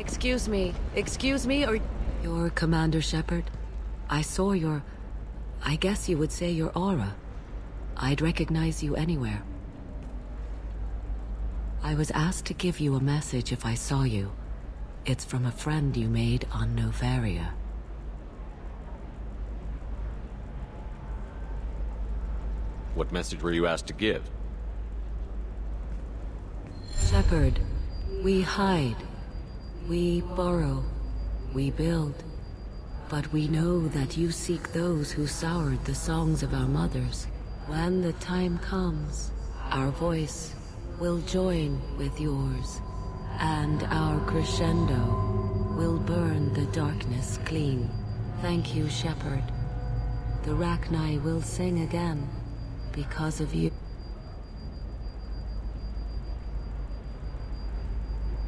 Excuse me, or... You're Commander Shepard? I saw your... I guess you would say your aura. I'd recognize you anywhere. I was asked to give you a message if I saw you. It's from a friend you made on Novaria. What message were you asked to give? Shepard, we hide. We borrow. We build. But we know that you seek those who soured the songs of our mothers. When the time comes, our voice will join with yours, and our crescendo will burn the darkness clean. Thank you, Shepard. The Rachni will sing again because of you.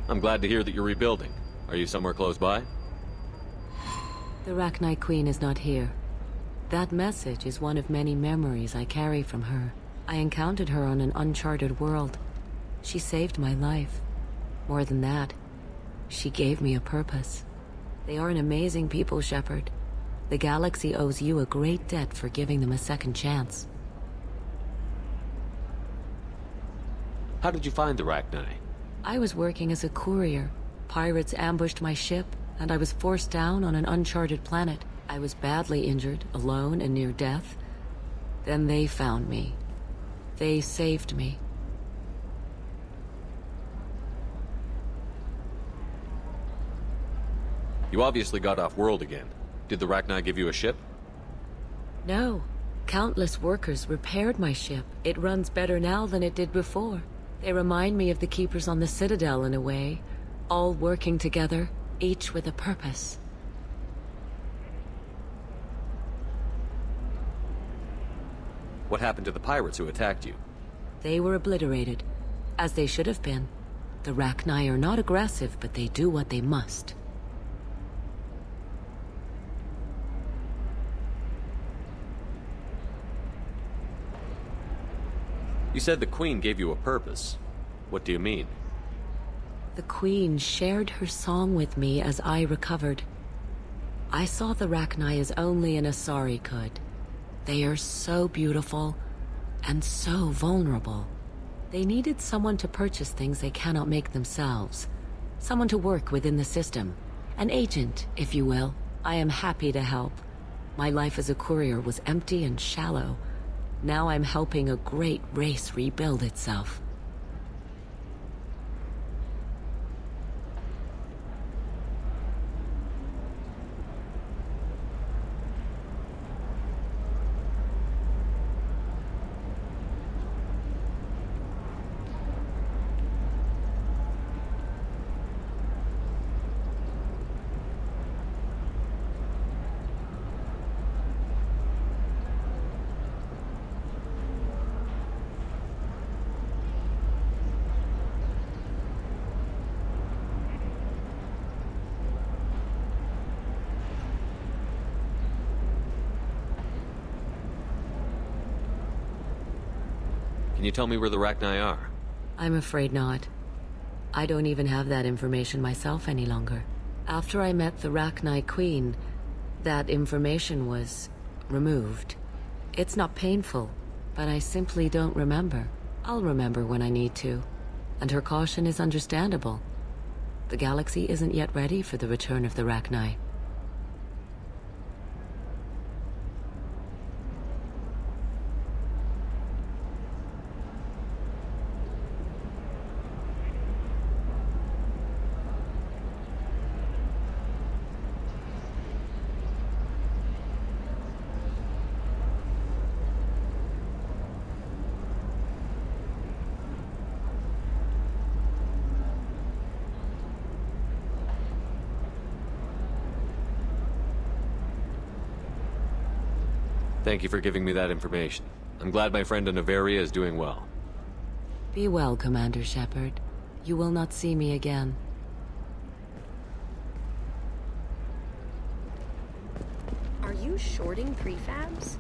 I'm glad to hear that you're rebuilding. Are you somewhere close by? The Rachni Queen is not here. That message is one of many memories I carry from her. I encountered her on an uncharted world. She saved my life. More than that, she gave me a purpose. They are an amazing people, Shepard. The galaxy owes you a great debt for giving them a second chance. How did you find the Rachni? I was working as a courier. Pirates ambushed my ship, and I was forced down on an uncharted planet. I was badly injured, alone and near death. Then they found me. They saved me. You obviously got off-world again. Did the Rachni give you a ship? No. Countless workers repaired my ship. It runs better now than it did before. They remind me of the Keepers on the Citadel in a way. All working together, each with a purpose. What happened to the pirates who attacked you? They were obliterated, as they should have been. The Rachni are not aggressive, but they do what they must. You said the Queen gave you a purpose. What do you mean? The Queen shared her song with me as I recovered. I saw the Rachni as only an Asari could. They are so beautiful and so vulnerable. They needed someone to purchase things they cannot make themselves. Someone to work within the system. An agent, if you will. I am happy to help. My life as a courier was empty and shallow. Now I'm helping a great race rebuild itself. Can you tell me where the Rachni are? I'm afraid not. I don't even have that information myself any longer. After I met the Rachni Queen, that information was removed. It's not painful, but I simply don't remember. I'll remember when I need to, and her caution is understandable. The galaxy isn't yet ready for the return of the Rachni. Thank you for giving me that information. I'm glad my friend in Novaria is doing well. Be well, Commander Shepard. You will not see me again. Are you shorting prefabs?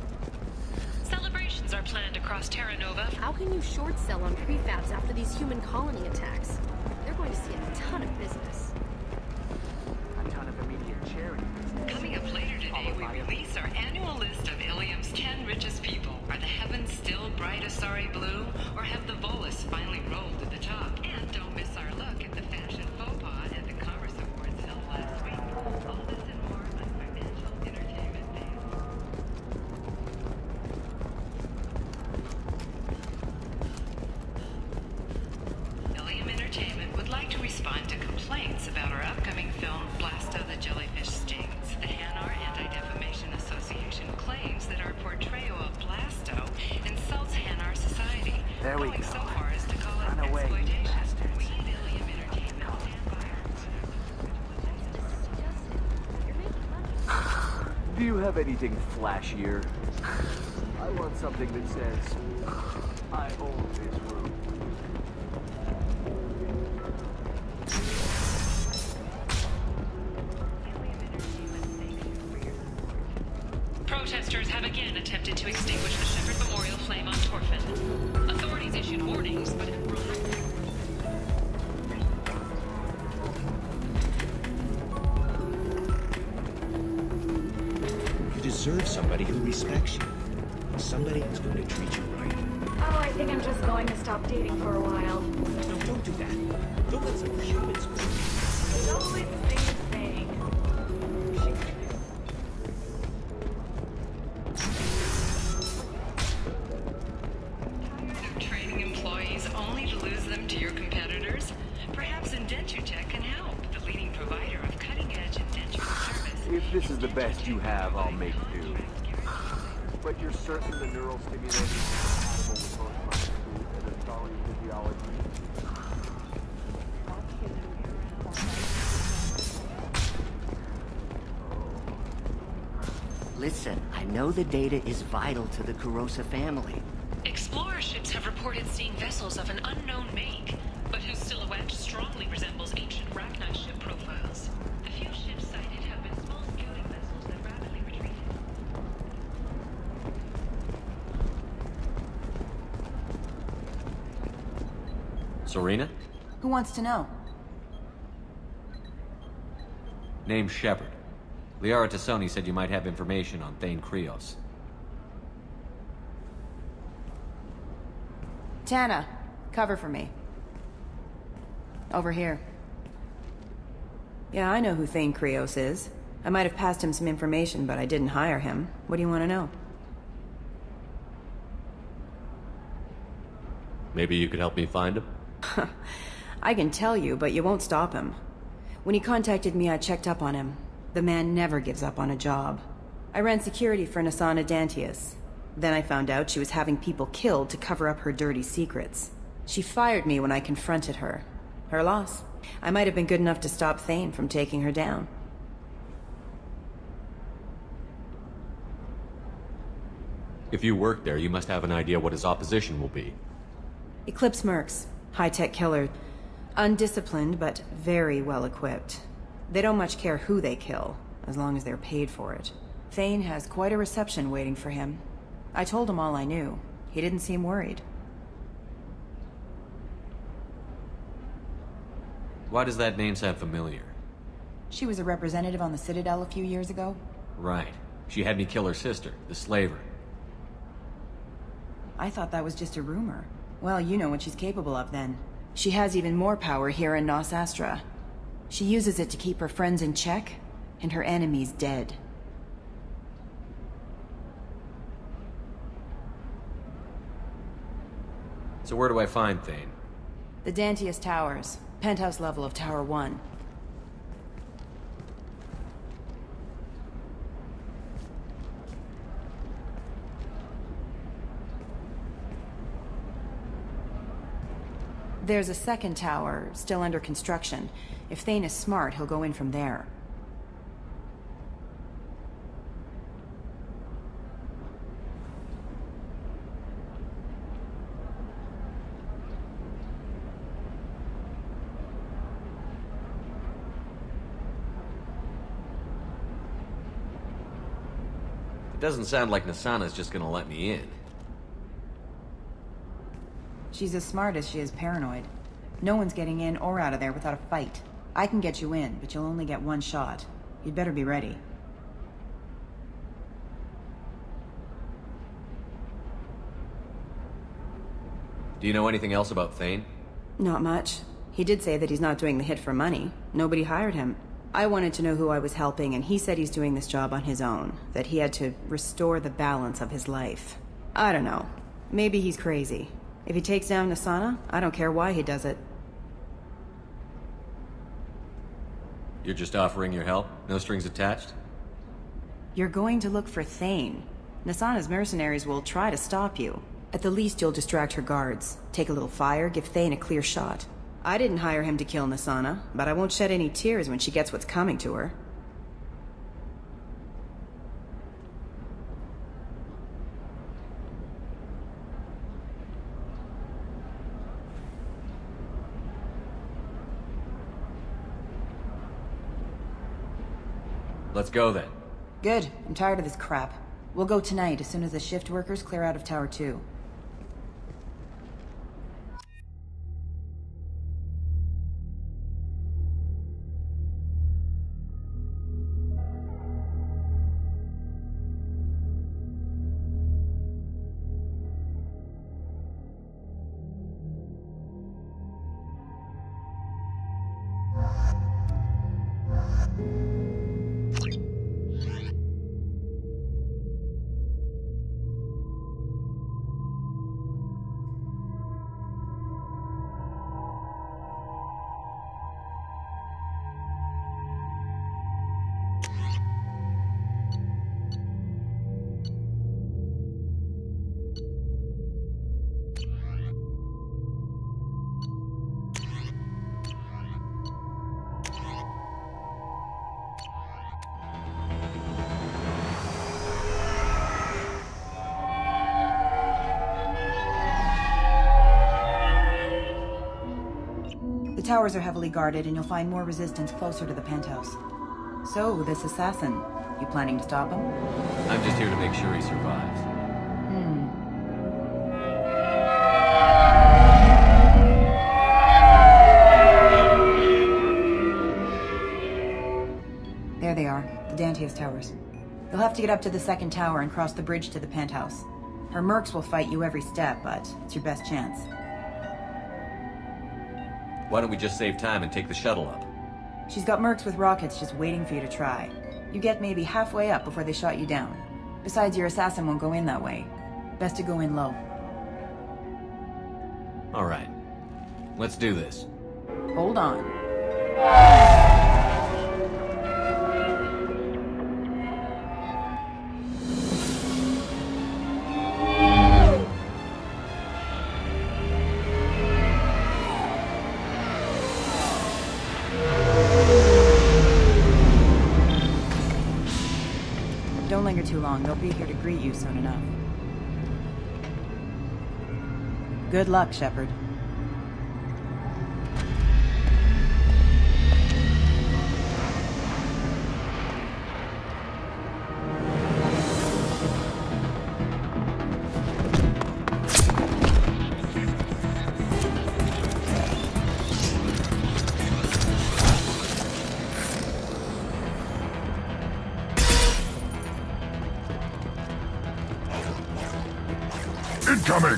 Celebrations are planned across Terra Nova. How can you short sell on prefabs after these human colony attacks? They're going to see a ton of business. we release our annual list of Ilium's 10 richest people. Are the heavens still bright Asari blue, or have the Volus finally rolled to the top? And don't miss our look at the fashion faux pas at the Commerce Awards held last week. All this and more on Financial Entertainment Day. Ilium Entertainment would like to respond to complaints about our upcoming film, Blasto the Jellyfish Stings. The Hanar Anti-Defamation Association claims that our portrayal of Blasto insults Hanar society, There we going go. so far as to call it Run away, you exploitation. bastards. We at Ilium Entertainment stand by our Do you have anything flashier? I want something that says, I own this room. Protesters have again attempted to extinguish the Shepherd Memorial flame on Torfin. Authorities issued warnings, but have brought... You deserve somebody who respects you. Somebody who's going to treat you right. Oh, I think I'm just going to stop dating for a while. No, don't do that. Don't let some humans go. It's always the same thing. Tired of training employees only to lose them to your competitors? Perhaps Indentutech can help, the leading provider of cutting-edge indenture service. If this is the best you have, I'll make do. But you're certain the neural stimulator is compatible with both my food and Asari physiology? Listen, I know the data is vital to the Kurosa family. Explorer ships have reported seeing vessels of an unknown make, but whose silhouette strongly resembles ancient Rachni ship profiles. The few ships sighted have been small scouting vessels that rapidly retreated. Serena? Who wants to know? Name's Shepard. Liara Tassoni said you might have information on Thane Krios. Tana, cover for me. Over here. Yeah, I know who Thane Krios is. I might have passed him some information, but I didn't hire him. What do you want to know? Maybe you could help me find him? I can tell you, but you won't stop him. When he contacted me, I checked up on him. The man never gives up on a job. I ran security for Nasana Dantius. Then I found out she was having people killed to cover up her dirty secrets. She fired me when I confronted her. Her loss. I might have been good enough to stop Thane from taking her down. If you work there, you must have an idea what his opposition will be. Eclipse mercs. High-tech killer. Undisciplined, but very well-equipped. They don't much care who they kill, as long as they're paid for it. Thane has quite a reception waiting for him. I told him all I knew. He didn't seem worried. Why does that name sound familiar? She was a representative on the Citadel a few years ago. Right. She had me kill her sister, the slaver. I thought that was just a rumor. Well, you know what she's capable of then. She has even more power here in Nos Astra. She uses it to keep her friends in check, and her enemies dead. So where do I find Thane? The Dantius Towers. Penthouse level of Tower 1. There's a second tower, still under construction. If Thane is smart, he'll go in from there. It doesn't sound like Nasana's just gonna let me in. She's as smart as she is paranoid. No one's getting in or out of there without a fight. I can get you in, but you'll only get one shot. You'd better be ready. Do you know anything else about Thane? Not much. He did say that he's not doing the hit for money. Nobody hired him. I wanted to know who I was helping, and he said he's doing this job on his own. That he had to restore the balance of his life. I don't know. Maybe he's crazy. If he takes down Nasana, I don't care why he does it. You're just offering your help? No strings attached? You're going to look for Thane. Nasana's mercenaries will try to stop you. At the least, you'll distract her guards. Take a little fire, give Thane a clear shot. I didn't hire him to kill Nasana, but I won't shed any tears when she gets what's coming to her. Let's go then. Good. I'm tired of this crap. We'll go tonight as soon as the shift workers clear out of Tower 2. The towers are heavily guarded, and you'll find more resistance closer to the penthouse. So, this assassin, you planning to stop him? I'm just here to make sure he survives. There they are, the Dantius towers. You'll have to get up to the second tower and cross the bridge to the penthouse. Her mercs will fight you every step, but it's your best chance. Why don't we just save time and take the shuttle up? She's got mercs with rockets just waiting for you to try. You get maybe halfway up before they shot you down. Besides, your assassin won't go in that way. Best to go in low. Alright. Let's do this. Hold on. Don't linger too long. They'll be here to greet you soon enough. Good luck, Shepard. Incoming!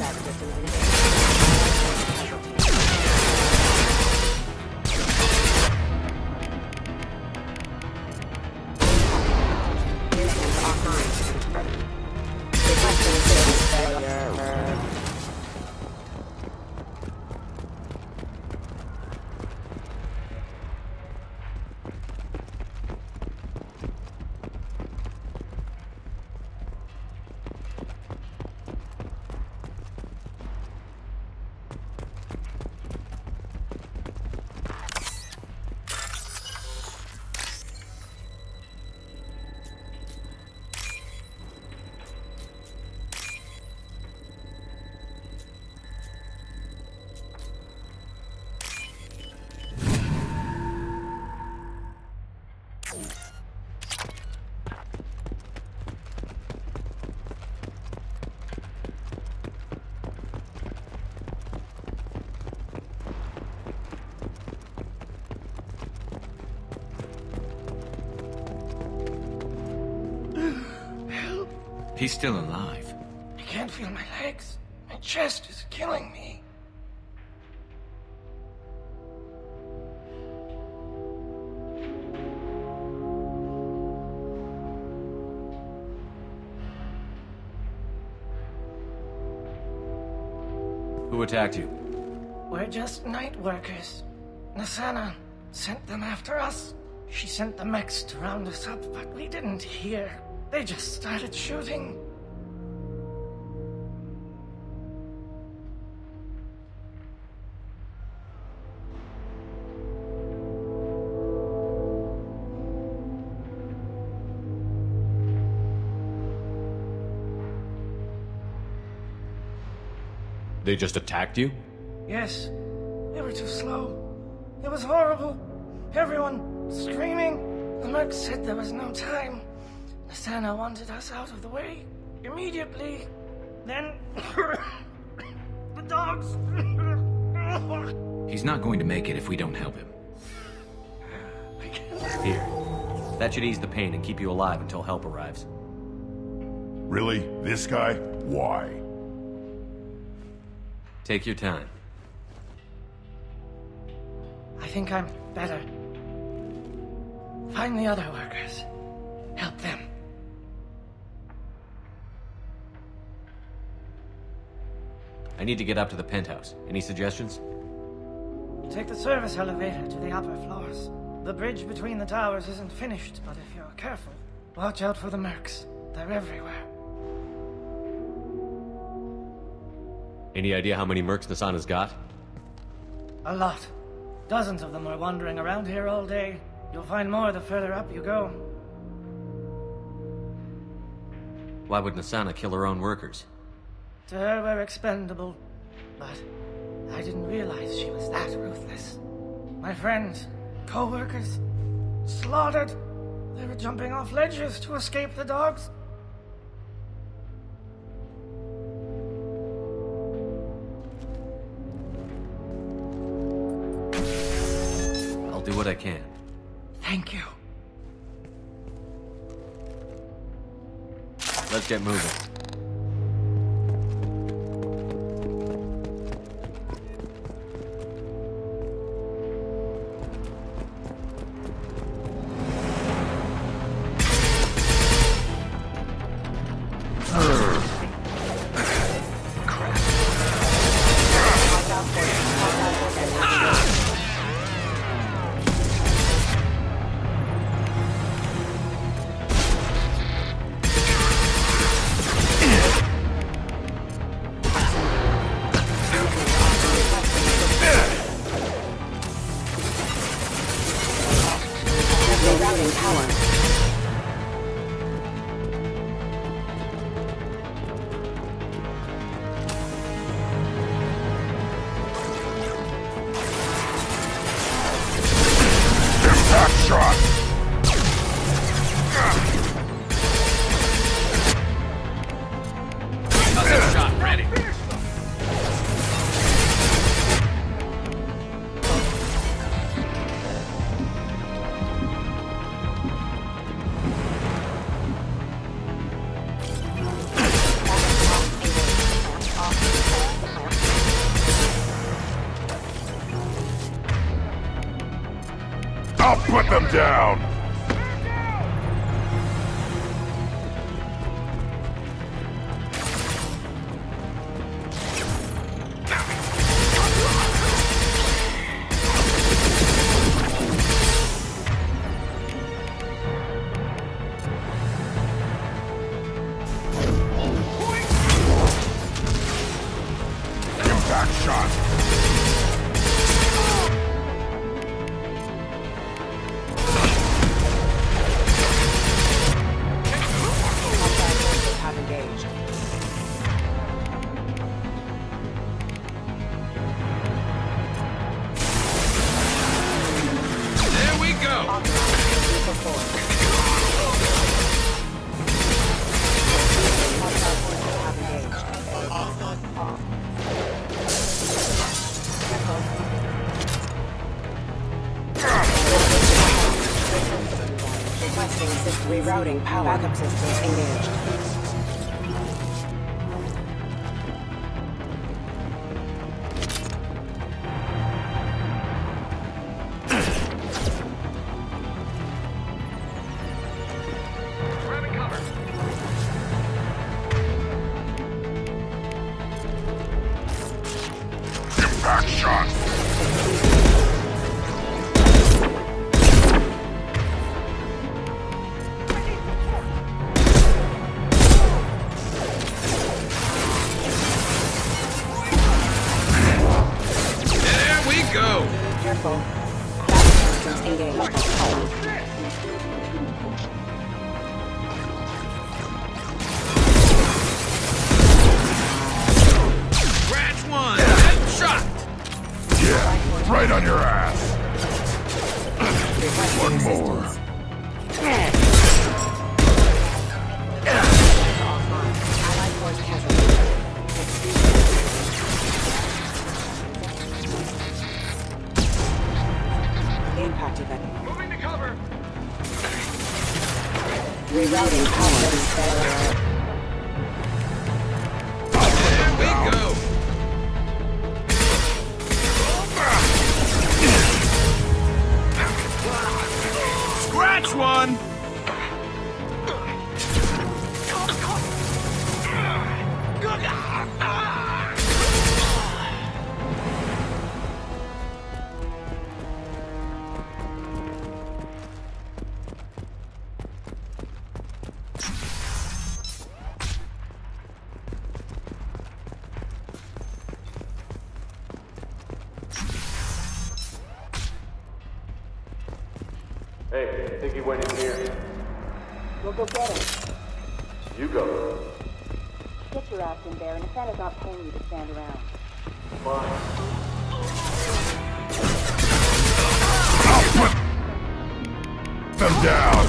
He's still alive. I can't feel my legs. My chest is killing me. Who attacked you? We're just night workers. Nasana sent them after us. She sent the mechs to round us up, but we didn't hear. They just started shooting. They just attacked you? Yes. They were too slow. It was horrible. Everyone screaming. The merc said there was no time. Nasana wanted us out of the way. Immediately. Then... the dogs... He's not going to make it if we don't help him. I can't... Here. That should ease the pain and keep you alive until help arrives. Really? This guy? Why? Take your time. I think I'm better. Find the other workers. Help them. I need to get up to the penthouse. Any suggestions? Take the service elevator to the upper floors. The bridge between the towers isn't finished, but if you're careful, watch out for the mercs. They're everywhere. Any idea how many mercs Nasana's got? A lot. Dozens of them are wandering around here all day. You'll find more the further up you go. Why would Nasana kill her own workers? To her, we're expendable. But I didn't realize she was that ruthless. My friends, co-workers, slaughtered. They were jumping off ledges to escape the dogs. I'll do what I can. Thank you. Let's get moving. I'll put them down! Impact shot! Rerouting power. Backup systems engaged. Grabbing cover. Rerouting power. There we go. Scratch one. Hey, I think he went in here. We'll go get him. You go. Get your ass in there, and Nathana's not paying you to stand around. Fine. I'll put them down.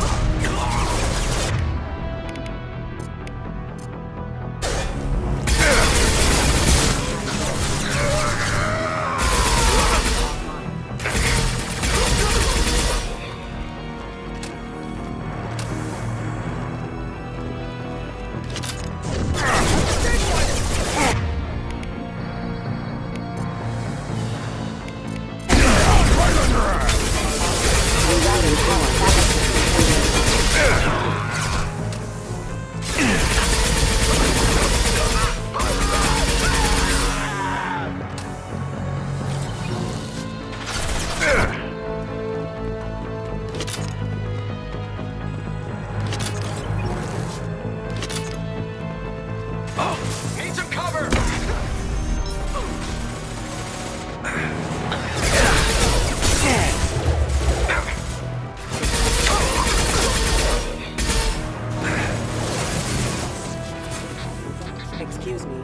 Excuse me.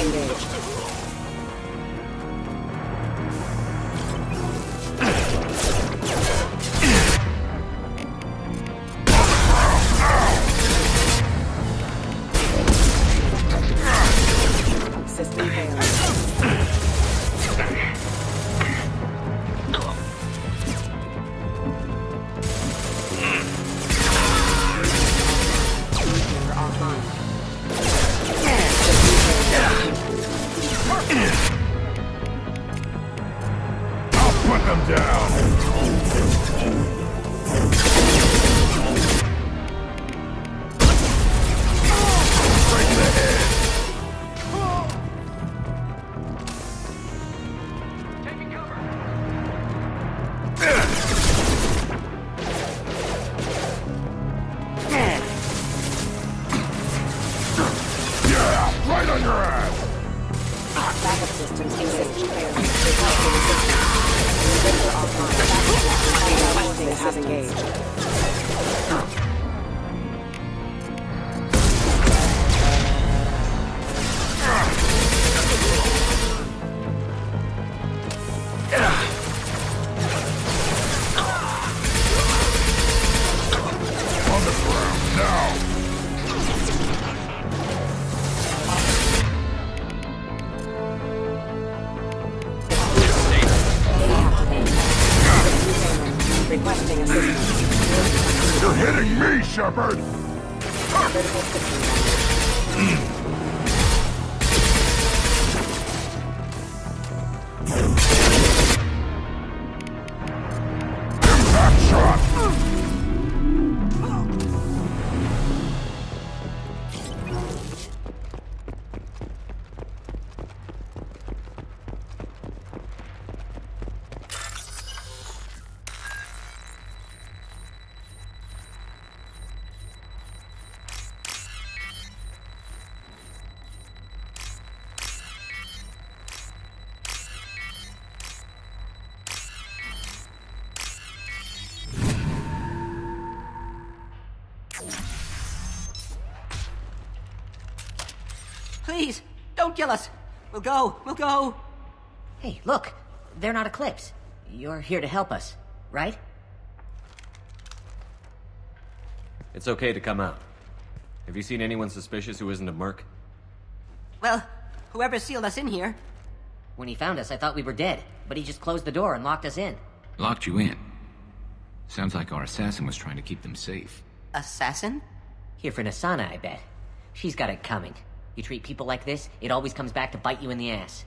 Engaged. System failed. Put them down. Right in the head. Taking cover. Yeah, right on your ass. Backup systems engaged. Requesting assistance. Sensor offline. Requesting has engaged. On the ground now. Requesting assistance. You're hitting me, Shepard. Critical system. Impact shot. Please, don't kill us. We'll go. Hey, look. They're not Eclipse. You're here to help us, right? It's okay to come out. Have you seen anyone suspicious who isn't a merc? Well, whoever sealed us in here. When he found us, I thought we were dead, but he just closed the door and locked us in. Locked you in? Sounds like our assassin was trying to keep them safe. Assassin? Here for Nasana, I bet. She's got it coming. You treat people like this, it always comes back to bite you in the ass.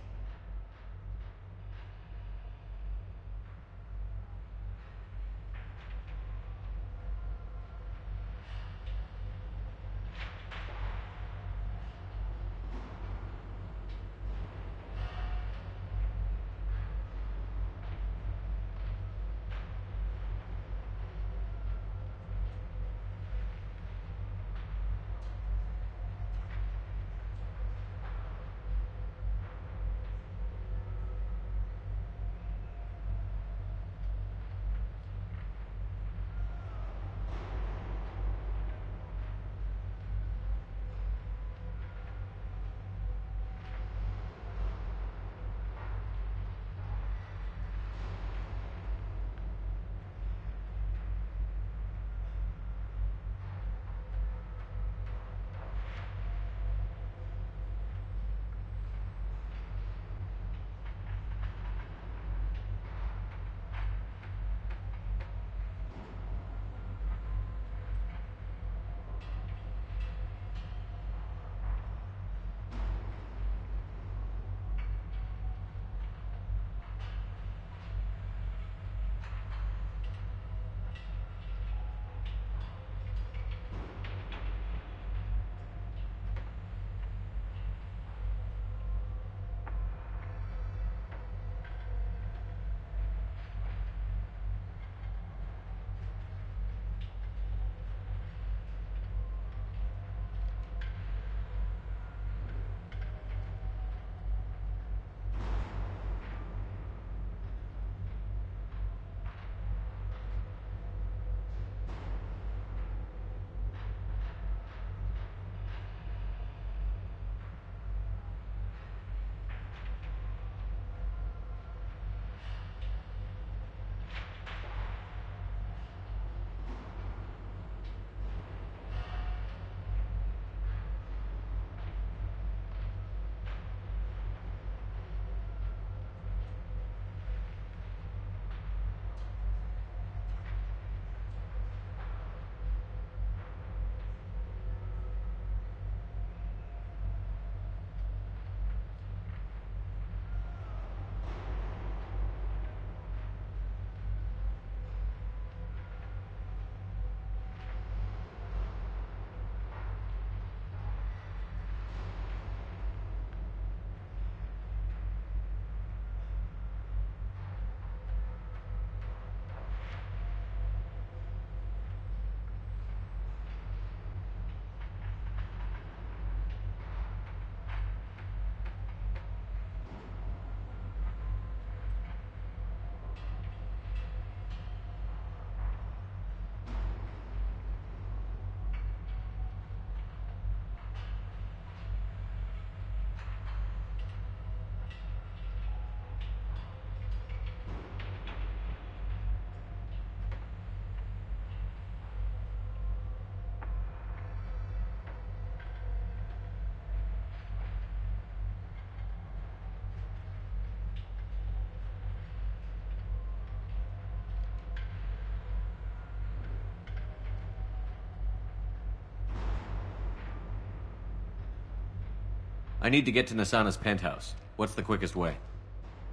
I need to get to Nasana's penthouse. What's the quickest way?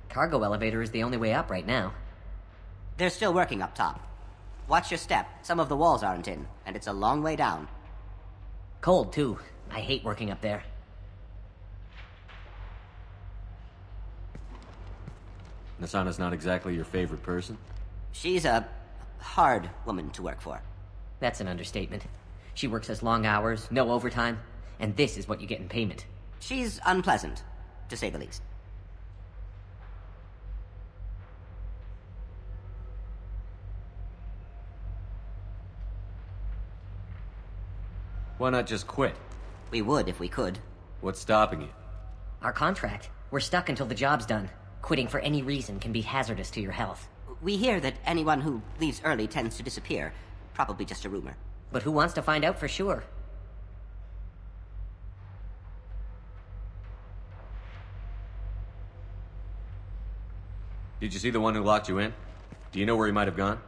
Cargo elevator is the only way up right now. They're still working up top. Watch your step. Some of the walls aren't in, and it's a long way down. Cold, too. I hate working up there. Nasana's not exactly your favorite person? She's a hard woman to work for. That's an understatement. She works us long hours, no overtime, and this is what you get in payment. She's unpleasant, to say the least. Why not just quit? We would if we could. What's stopping you? Our contract. We're stuck until the job's done. Quitting for any reason can be hazardous to your health. We hear that anyone who leaves early tends to disappear. Probably just a rumor. But who wants to find out for sure? Did you see the one who locked you in? Do you know where he might have gone?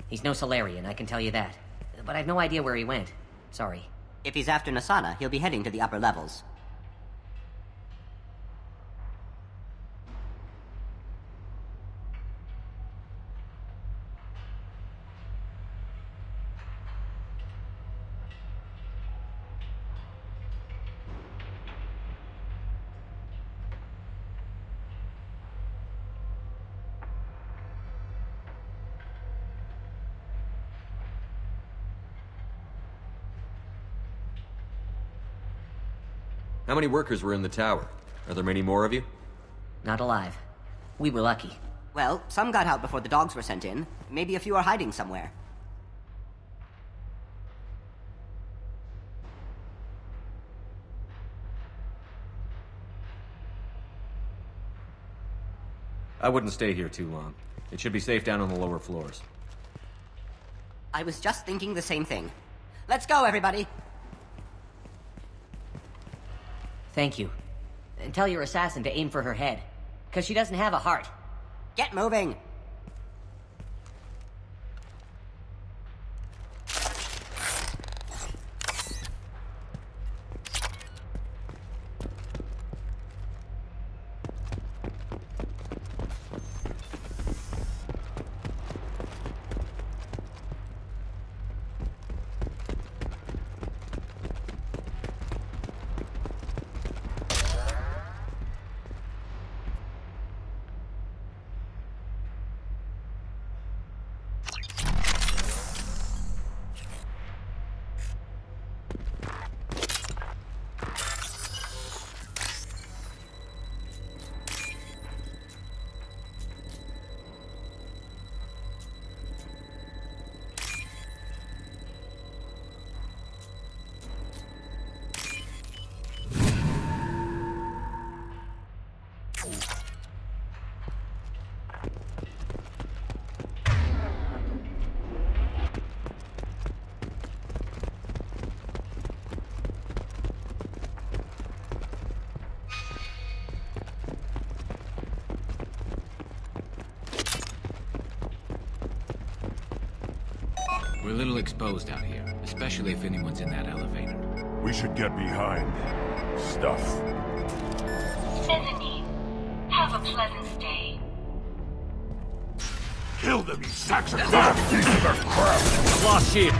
He's no Solarian, I can tell you that. But I've no idea where he went. Sorry. If he's after Nasana, he'll be heading to the upper levels. How many workers were in the tower? Are there many more of you? Not alive. We were lucky. Well, some got out before the dogs were sent in. Maybe a few are hiding somewhere. I wouldn't stay here too long. It should be safe down on the lower floors. I was just thinking the same thing. Let's go, everybody! Thank you. And tell your assassin to aim for her head. 'Cause she doesn't have a heart. Get moving! We're a little exposed out here, especially if anyone's in that elevator. We should get behind stuff. Mezzanine. Have a pleasant stay. Kill them, you sacks of crap! Piece of the crap! Lost shield!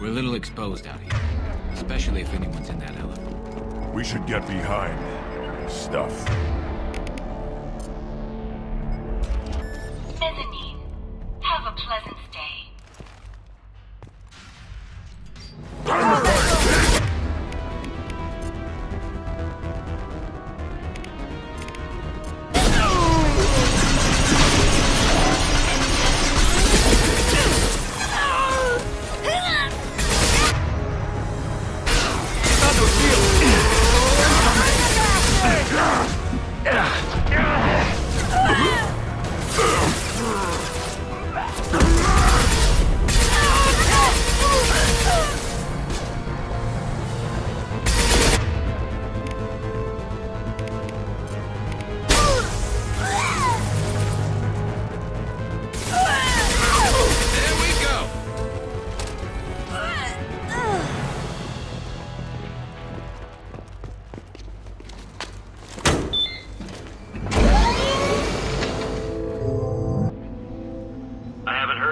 We're a little exposed out here, especially if anyone's in that elevator. We should get behind stuff. Mezzanine. Have a pleasant stay.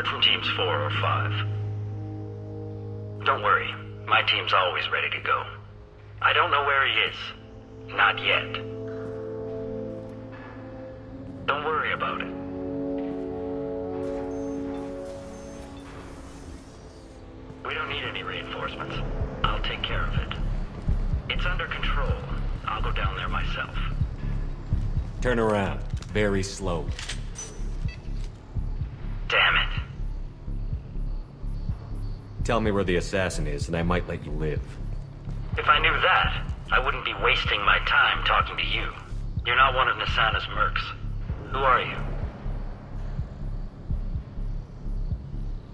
From teams 4 or 5. Don't worry, my team's always ready to go. I don't know where he is. Not yet. Don't worry about it. We don't need any reinforcements. I'll take care of it. It's under control. I'll go down there myself. Turn around. Very slow. Damn it. Tell me where the assassin is, and I might let you live. If I knew that, I wouldn't be wasting my time talking to you. You're not one of Nasana's mercs. Who are you?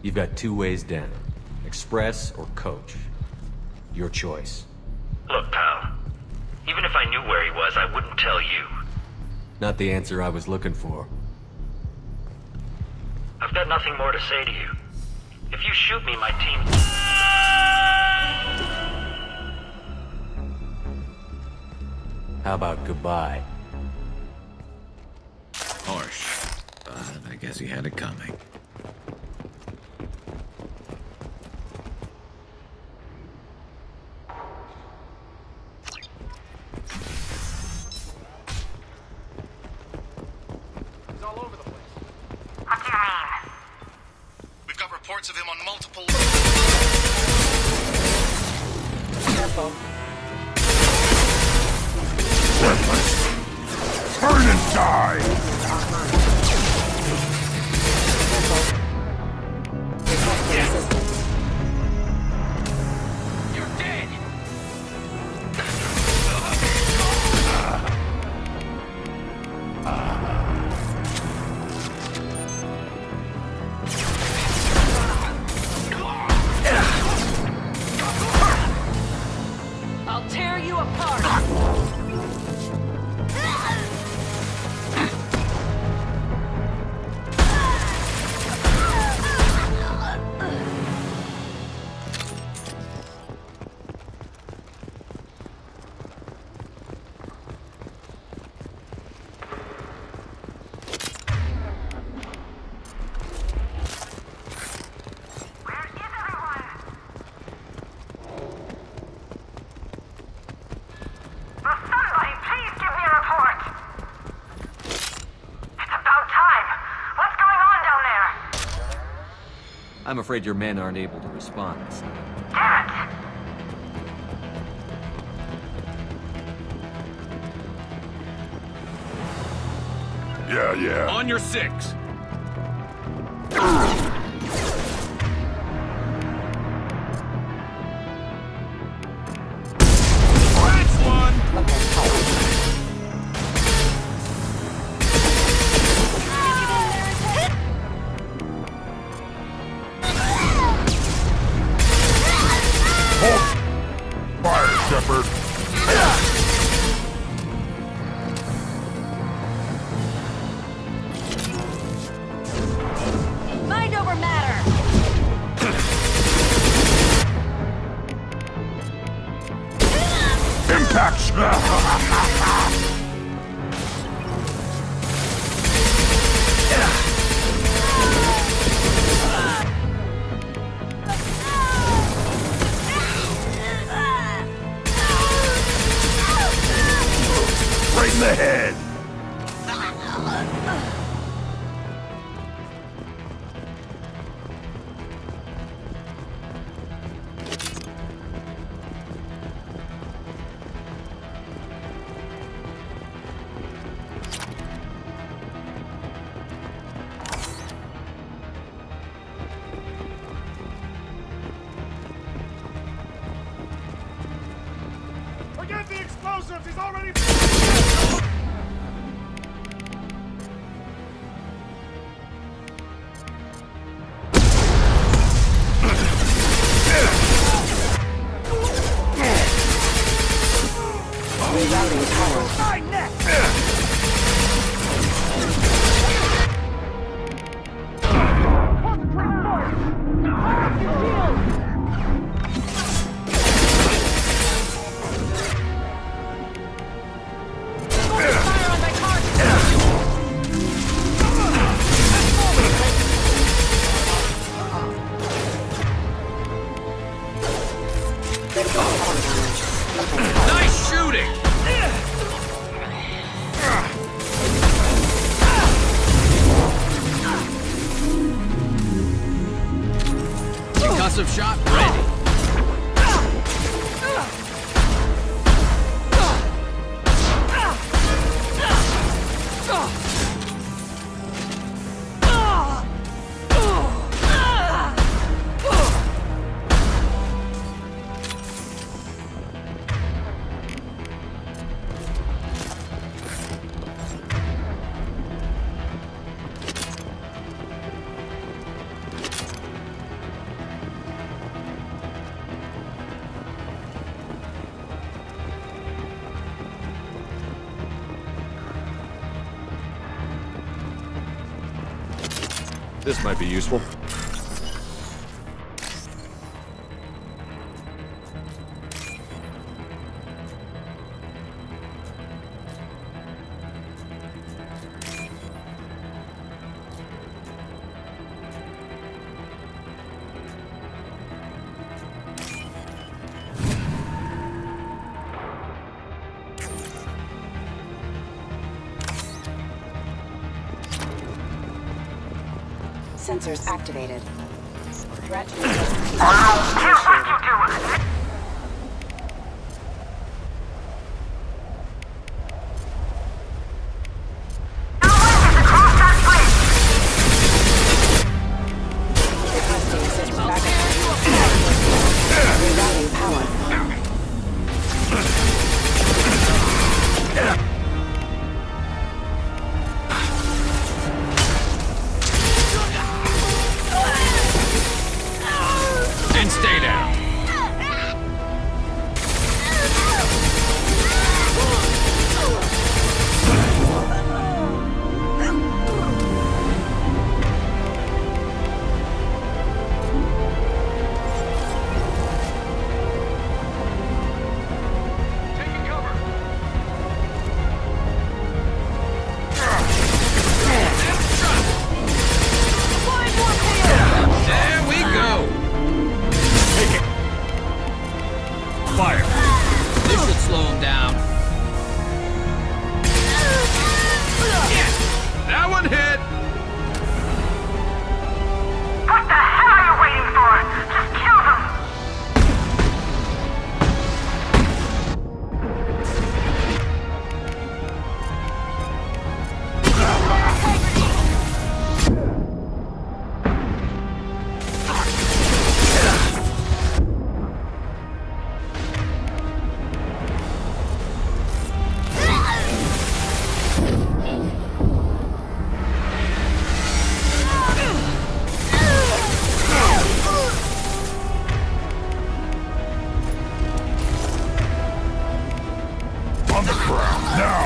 You've got 2 ways down. Express or coach. Your choice. Look, pal. Even if I knew where he was, I wouldn't tell you. Not the answer I was looking for. I've got nothing more to say to you. If you shoot me, my team... How about goodbye? Harsh. But I guess he had it coming. He's all over the place. What do you mean? We've got reports of him on multiple... Careful. Turn and die! Requesting assistance. You're dead! I'll tear you apart! I'm afraid your men aren't able to respond. Damn it! Yeah. On your 6! Mind over matter! Impact! Right in the head! Forget the explosives! He's already... Rerouting power. My neck! Explosive shot ready. This might be useful. Sensors activated. Threat. And stay down. There we go. Fire! This should slow him down. That one hit! What the hell are you waiting for? Just kill them! On the ground, now!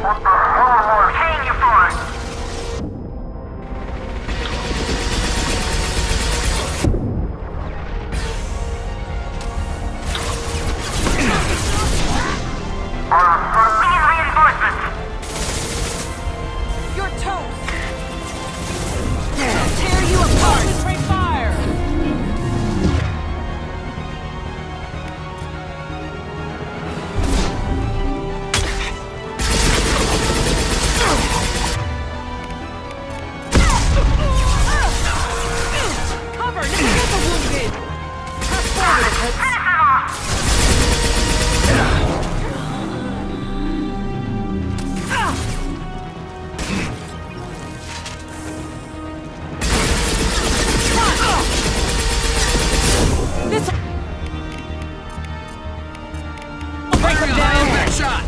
What the hell are we paying you for? We need reinforcements. Your toast. I'll tear you apart. Concentrate fire. Cover. Get the wounded. Press forward. Finish him off. This. Break him down. Back shot.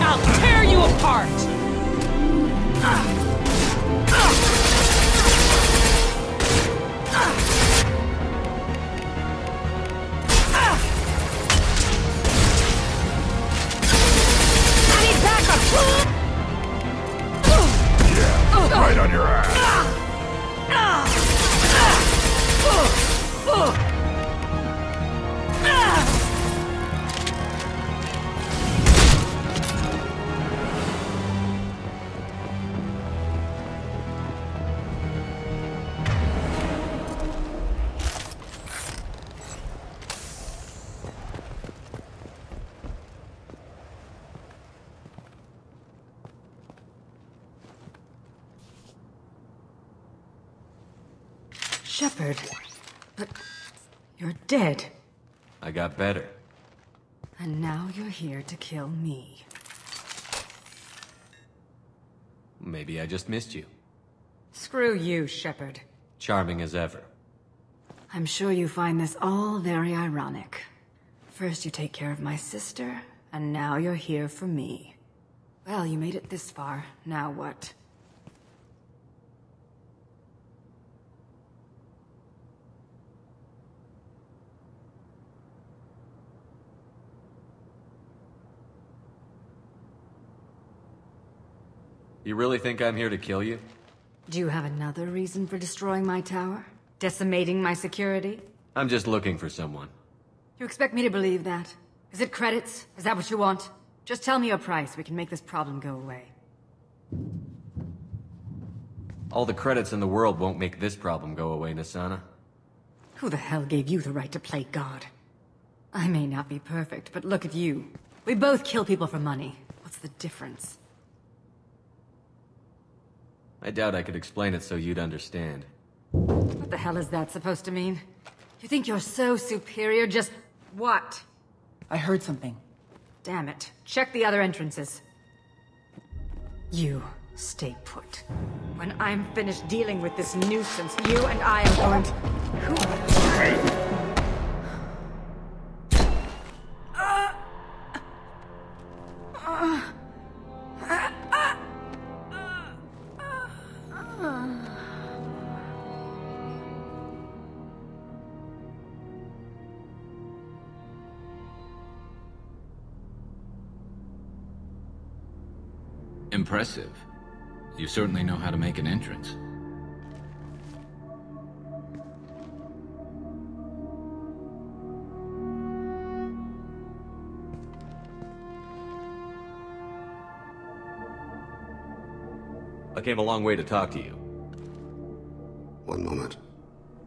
I'll tear you apart. I need backup. Yeah, right on your ass. Shepard. But you're dead. I got better. And now you're here to kill me. Maybe I just missed you. Screw you, Shepard. Charming as ever. I'm sure you find this all very ironic. First you take care of my sister, and now you're here for me. Well, you made it this far. Now what? You really think I'm here to kill you? Do you have another reason for destroying my tower? Decimating my security? I'm just looking for someone. You expect me to believe that? Is it credits? Is that what you want? Just tell me your price. We can make this problem go away. All the credits in the world won't make this problem go away, Nasana. Who the hell gave you the right to play God? I may not be perfect, but look at you. We both kill people for money. What's the difference? I doubt I could explain it so you'd understand. What the hell is that supposed to mean? You think you're so superior, just... what? I heard something. Damn it. Check the other entrances. You, stay put. When I'm finished dealing with this nuisance, you and I am going to... Impressive. You certainly know how to make an entrance. I came a long way to talk to you. One moment.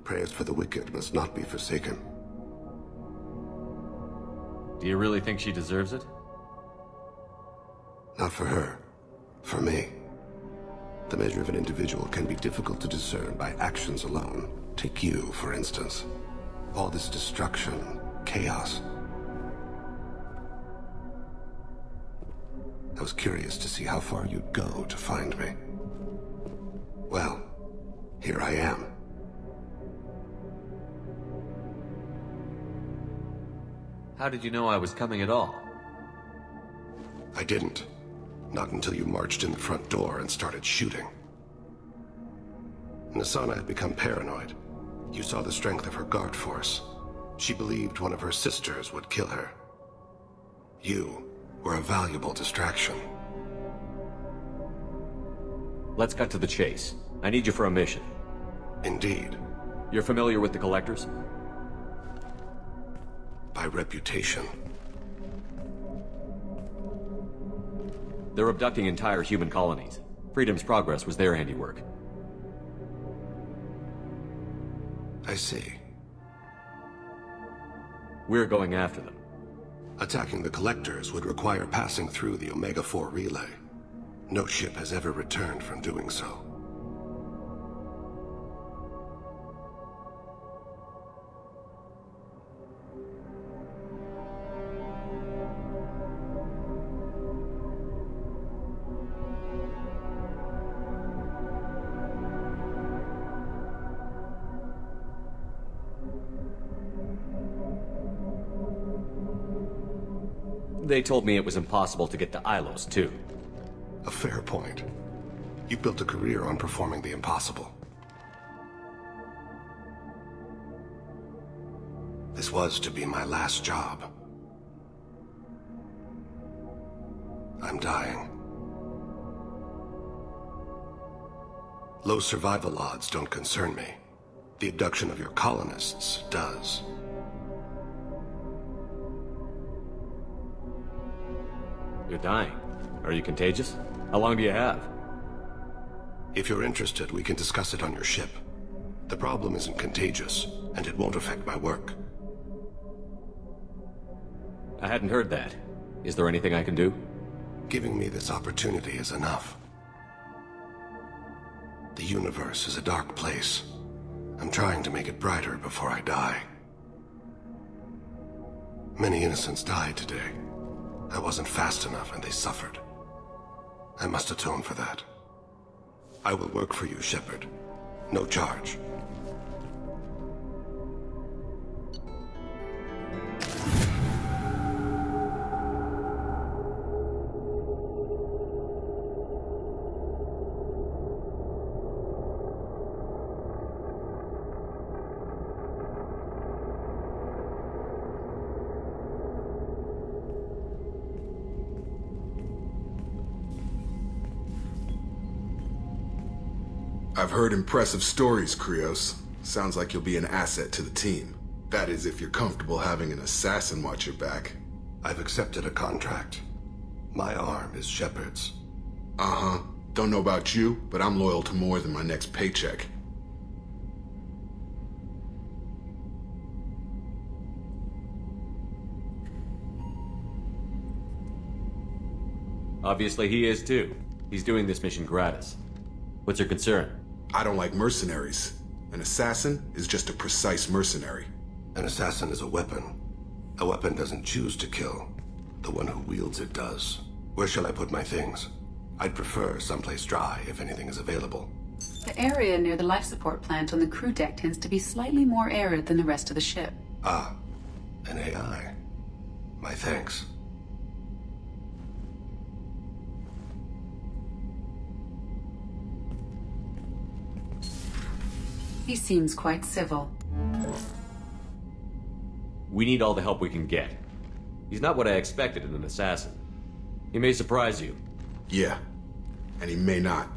Prayers for the wicked must not be forsaken. Do you really think she deserves it? Not for her. For me. The measure of an individual can be difficult to discern by actions alone. Take you, for instance. All this destruction, chaos. I was curious to see how far you'd go to find me. Well, here I am. How did you know I was coming at all? I didn't. Not until you marched in the front door and started shooting. Nasana had become paranoid. You saw the strength of her guard force. She believed one of her sisters would kill her. You were a valuable distraction. Let's cut to the chase. I need you for a mission. Indeed. You're familiar with the Collectors? By reputation. They're abducting entire human colonies. Freedom's Progress was their handiwork. I see. We're going after them. Attacking the Collectors would require passing through the Omega-4 relay. No ship has ever returned from doing so. They told me it was impossible to get to Ilos, too. A fair point. You built a career on performing the impossible. This was to be my last job. I'm dying. Low survival odds don't concern me. The abduction of your colonists does. You're dying. Are you contagious? How long do you have? If you're interested, we can discuss it on your ship. The problem isn't contagious, and it won't affect my work. I hadn't heard that. Is there anything I can do? Giving me this opportunity is enough. The universe is a dark place. I'm trying to make it brighter before I die. Many innocents died today. I wasn't fast enough and they suffered. I must atone for that. I will work for you, Shepard. No charge. I've heard impressive stories, Krios. Sounds like you'll be an asset to the team. That is, if you're comfortable having an assassin watch your back. I've accepted a contract. My arm is Shepard's. Uh-huh. Don't know about you, but I'm loyal to more than my next paycheck. Obviously he is too. He's doing this mission gratis. What's your concern? I don't like mercenaries. An assassin is just a precise mercenary. An assassin is a weapon. A weapon doesn't choose to kill. The one who wields it does. Where shall I put my things? I'd prefer someplace dry if anything is available. The area near the life support plant on the crew deck tends to be slightly more arid than the rest of the ship. Ah, an AI. My thanks. He seems quite civil. We need all the help we can get. He's not what I expected in an assassin. He may surprise you. Yeah, and he may not.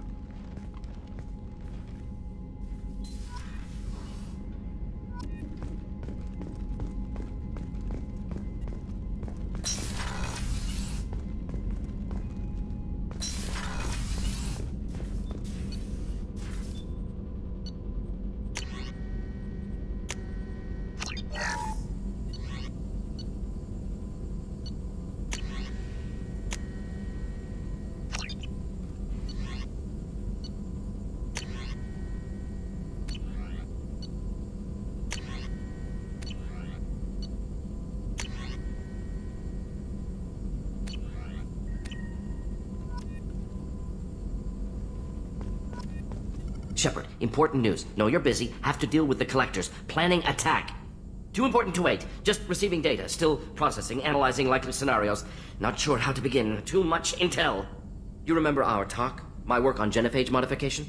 Shepard, important news. Know you're busy. Have to deal with the collectors. Planning attack. Too important to wait. Just receiving data. Still processing, analyzing likely scenarios. Not sure how to begin. Too much intel. You remember our talk? My work on genophage modification?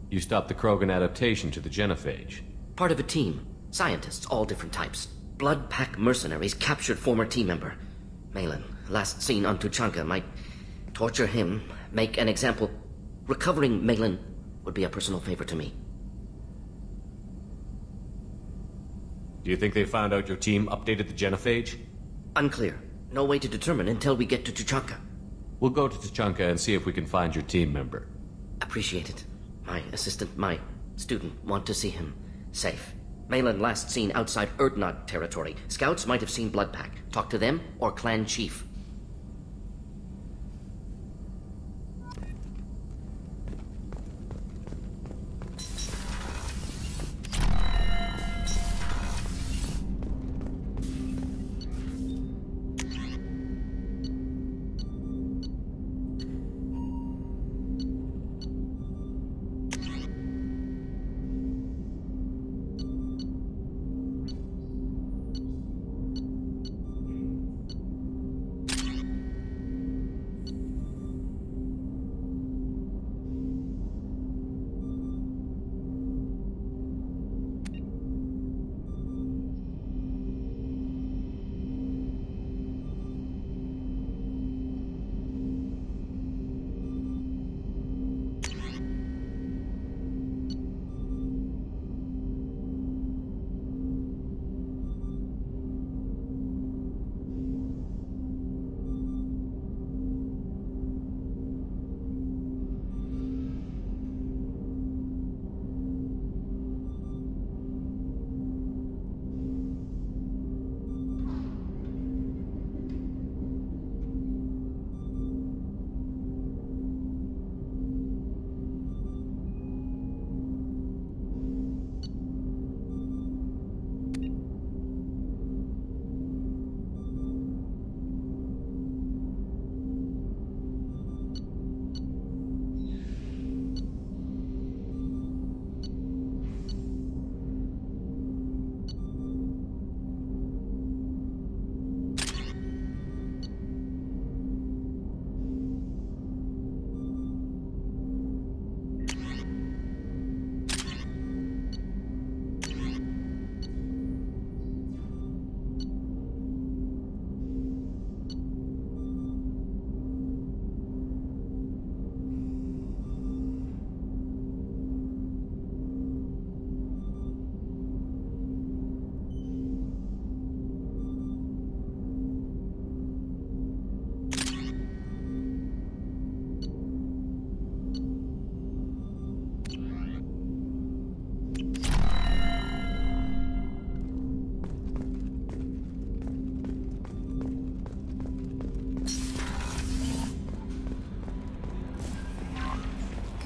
You stopped the Krogan adaptation to the genophage. Part of a team. Scientists, all different types. Blood Pack mercenaries captured former team member. Malin, last seen on Tuchanka, might torture him, make an example. Recovering Malin would be a personal favor to me. Do you think they found out your team updated the genophage? Unclear. No way to determine until we get to Tuchanka. We'll go to Tuchanka and see if we can find your team member. Appreciate it. My assistant, my student, want to see him safe. Malin last seen outside Erdnot territory. Scouts might have seen Blood Pack. Talk to them or clan chief.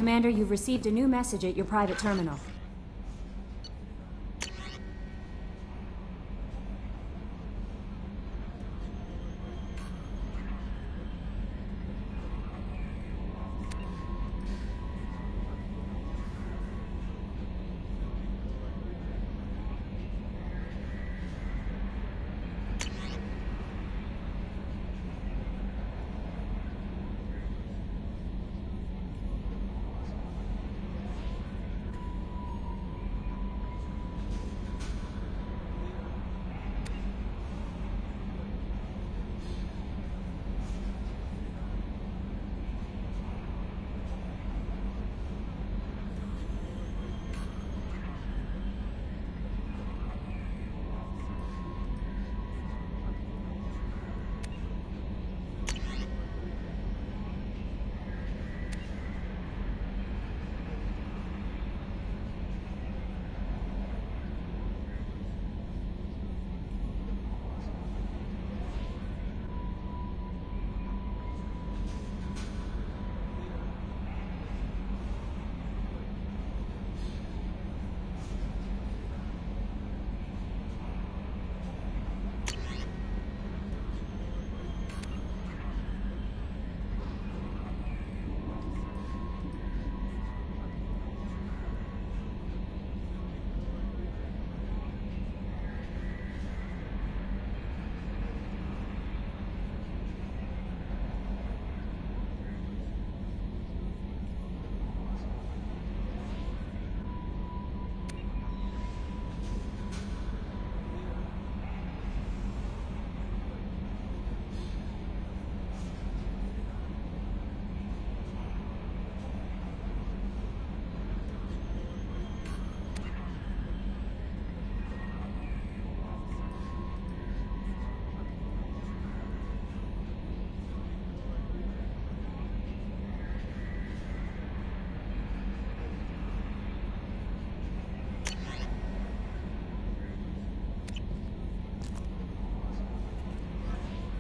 Commander, you've received a new message at your private terminal.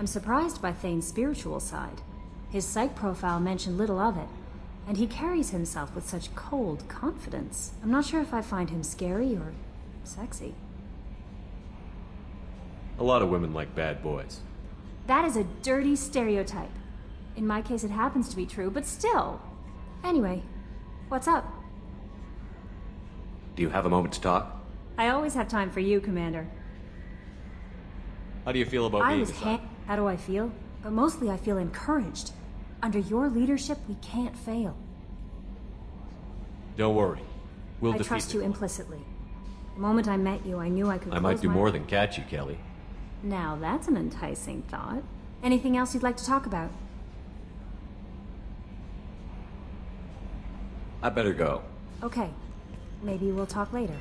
I'm surprised by Thane's spiritual side. His psych profile mentioned little of it, and he carries himself with such cold confidence. I'm not sure if I find him scary or sexy. A lot of women like bad boys. That is a dirty stereotype. In my case, it happens to be true, but still. Anyway, what's up? Do you have a moment to talk? I always have time for you, Commander. How do you feel about being assigned? How do I feel? But mostly I feel encouraged. Under your leadership, we can't fail. Don't worry. We'll I defeat trust them. you implicitly. The moment I met you, I knew I could I might close do my more eyes. than catch you, Kelly. Now that's an enticing thought. Anything else you'd like to talk about? I better go. Okay. Maybe we'll talk later.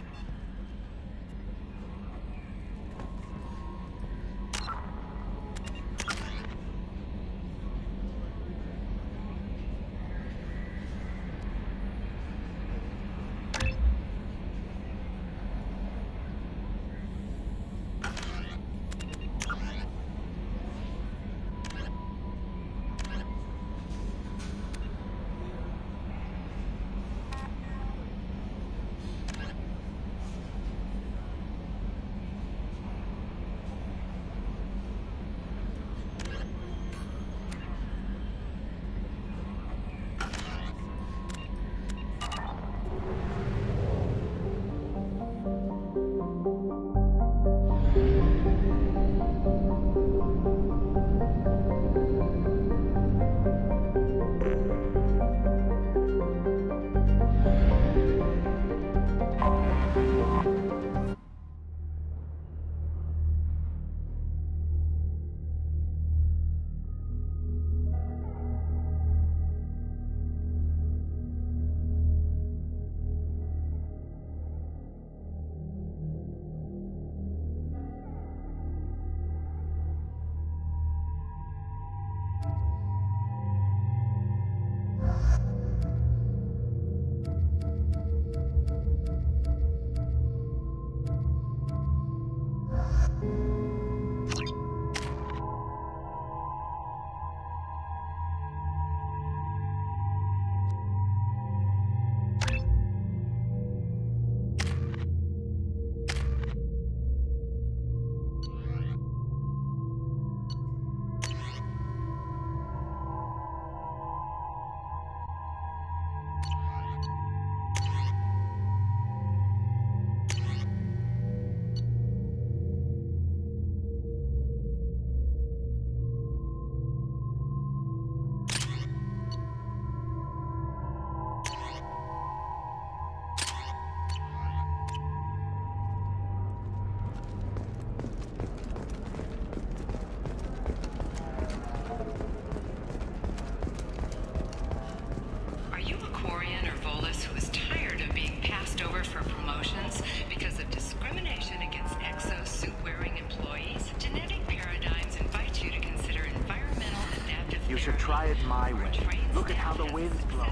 try it my way. Look at how the wind's blowing.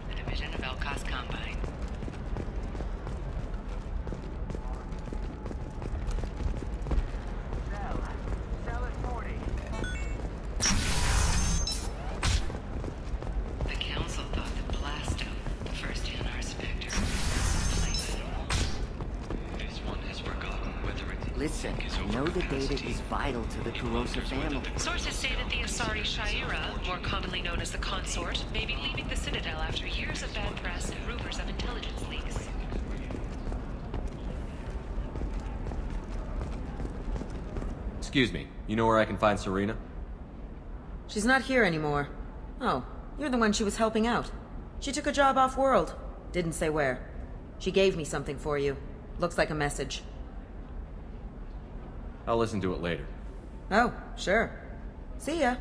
The division of Elcos Combine. Sell at 40. The council thought that Blasto, the first NR Spectre, this one has forgotten whether it... Listen, I know the data is vital to the Kurosa family. Sources say that the Asari Shaira, more commonly known as the Consort, may be leaving the Citadel after years of bad press and rumors of intelligence leaks. Excuse me, you know where I can find Serena? She's not here anymore. Oh, you're the one she was helping out. She took a job off-world. Didn't say where. She gave me something for you. Looks like a message. I'll listen to it later. Oh, sure. See ya.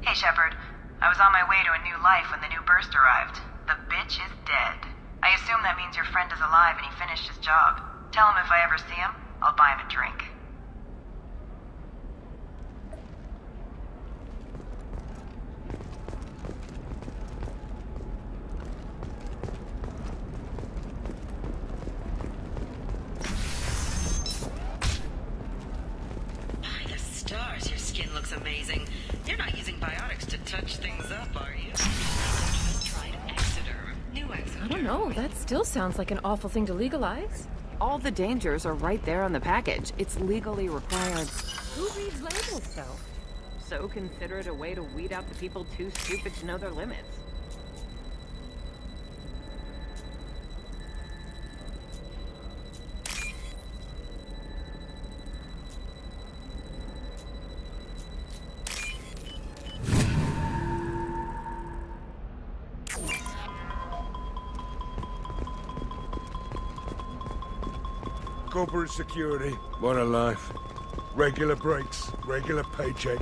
Hey, Shepard. I was on my way to a new life when the new burst arrived. The bitch is dead. I assume that means your friend is alive and he finished his job. Tell him if I ever see him, I'll buy him a drink. By the stars, your skin looks amazing. You're not using biotics to touch things up, are you? Just tried Exoderm. New Exoderm. I don't know, that still sounds like an awful thing to legalize. All the dangers are right there on the package. It's legally required. Who reads labels, though? So consider it a way to weed out the people too stupid to know their limits. Corporate security, what a life. Regular breaks, regular paycheck.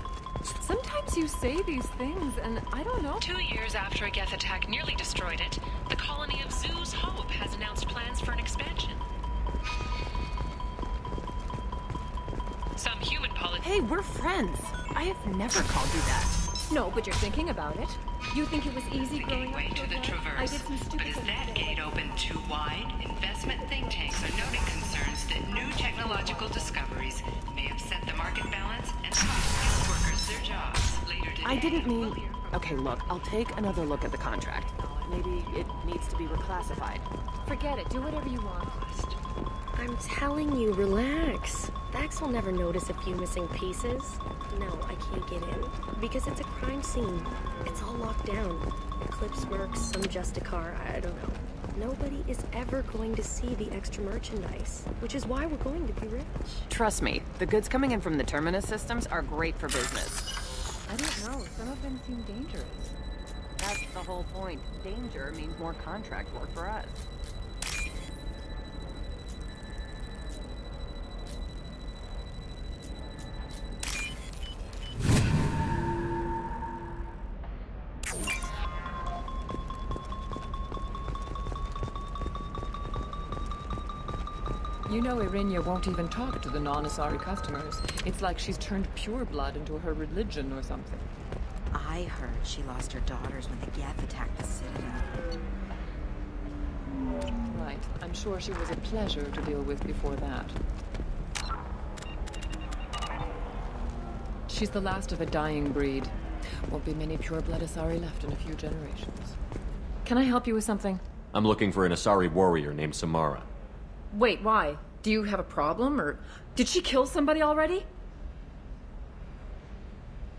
Sometimes you say these things, and I don't know. 2 years after a Geth attack nearly destroyed it, the colony of Zoo's Hope has announced plans for an expansion. Some human Hey, we're friends. I have never called you that. No, but you're thinking about it. You think it was easy growing up? Gateway to the Traverse. I did some stupid But is that gate open too wide? Investment think tanks are noting concerns that new technological discoveries may upset the market balance and cost skilled workers their jobs. Later today, I didn't mean... Okay, look, I'll take another look at the contract. Maybe it needs to be reclassified. Forget it, do whatever you want. I'm telling you, relax. Vax will never notice a few missing pieces. No, I can't get in. Because it's a crime scene. It's all locked down. Eclipse works, some Justicar, I don't know. Nobody is ever going to see the extra merchandise, which is why we're going to be rich. Trust me, the goods coming in from the Terminus systems are great for business. I don't know, some of them seem dangerous. That's the whole point. Danger means more contract work for us. You know Irinia won't even talk to the non-Asari customers. It's like she's turned pure blood into her religion or something. I heard she lost her daughters when the Geth attacked the Citadel. Right. I'm sure she was a pleasure to deal with before that. She's the last of a dying breed. Won't be many pure-blood Asari left in a few generations. Can I help you with something? I'm looking for an Asari warrior named Samara. Wait, why? Do you have a problem, or did she kill somebody already?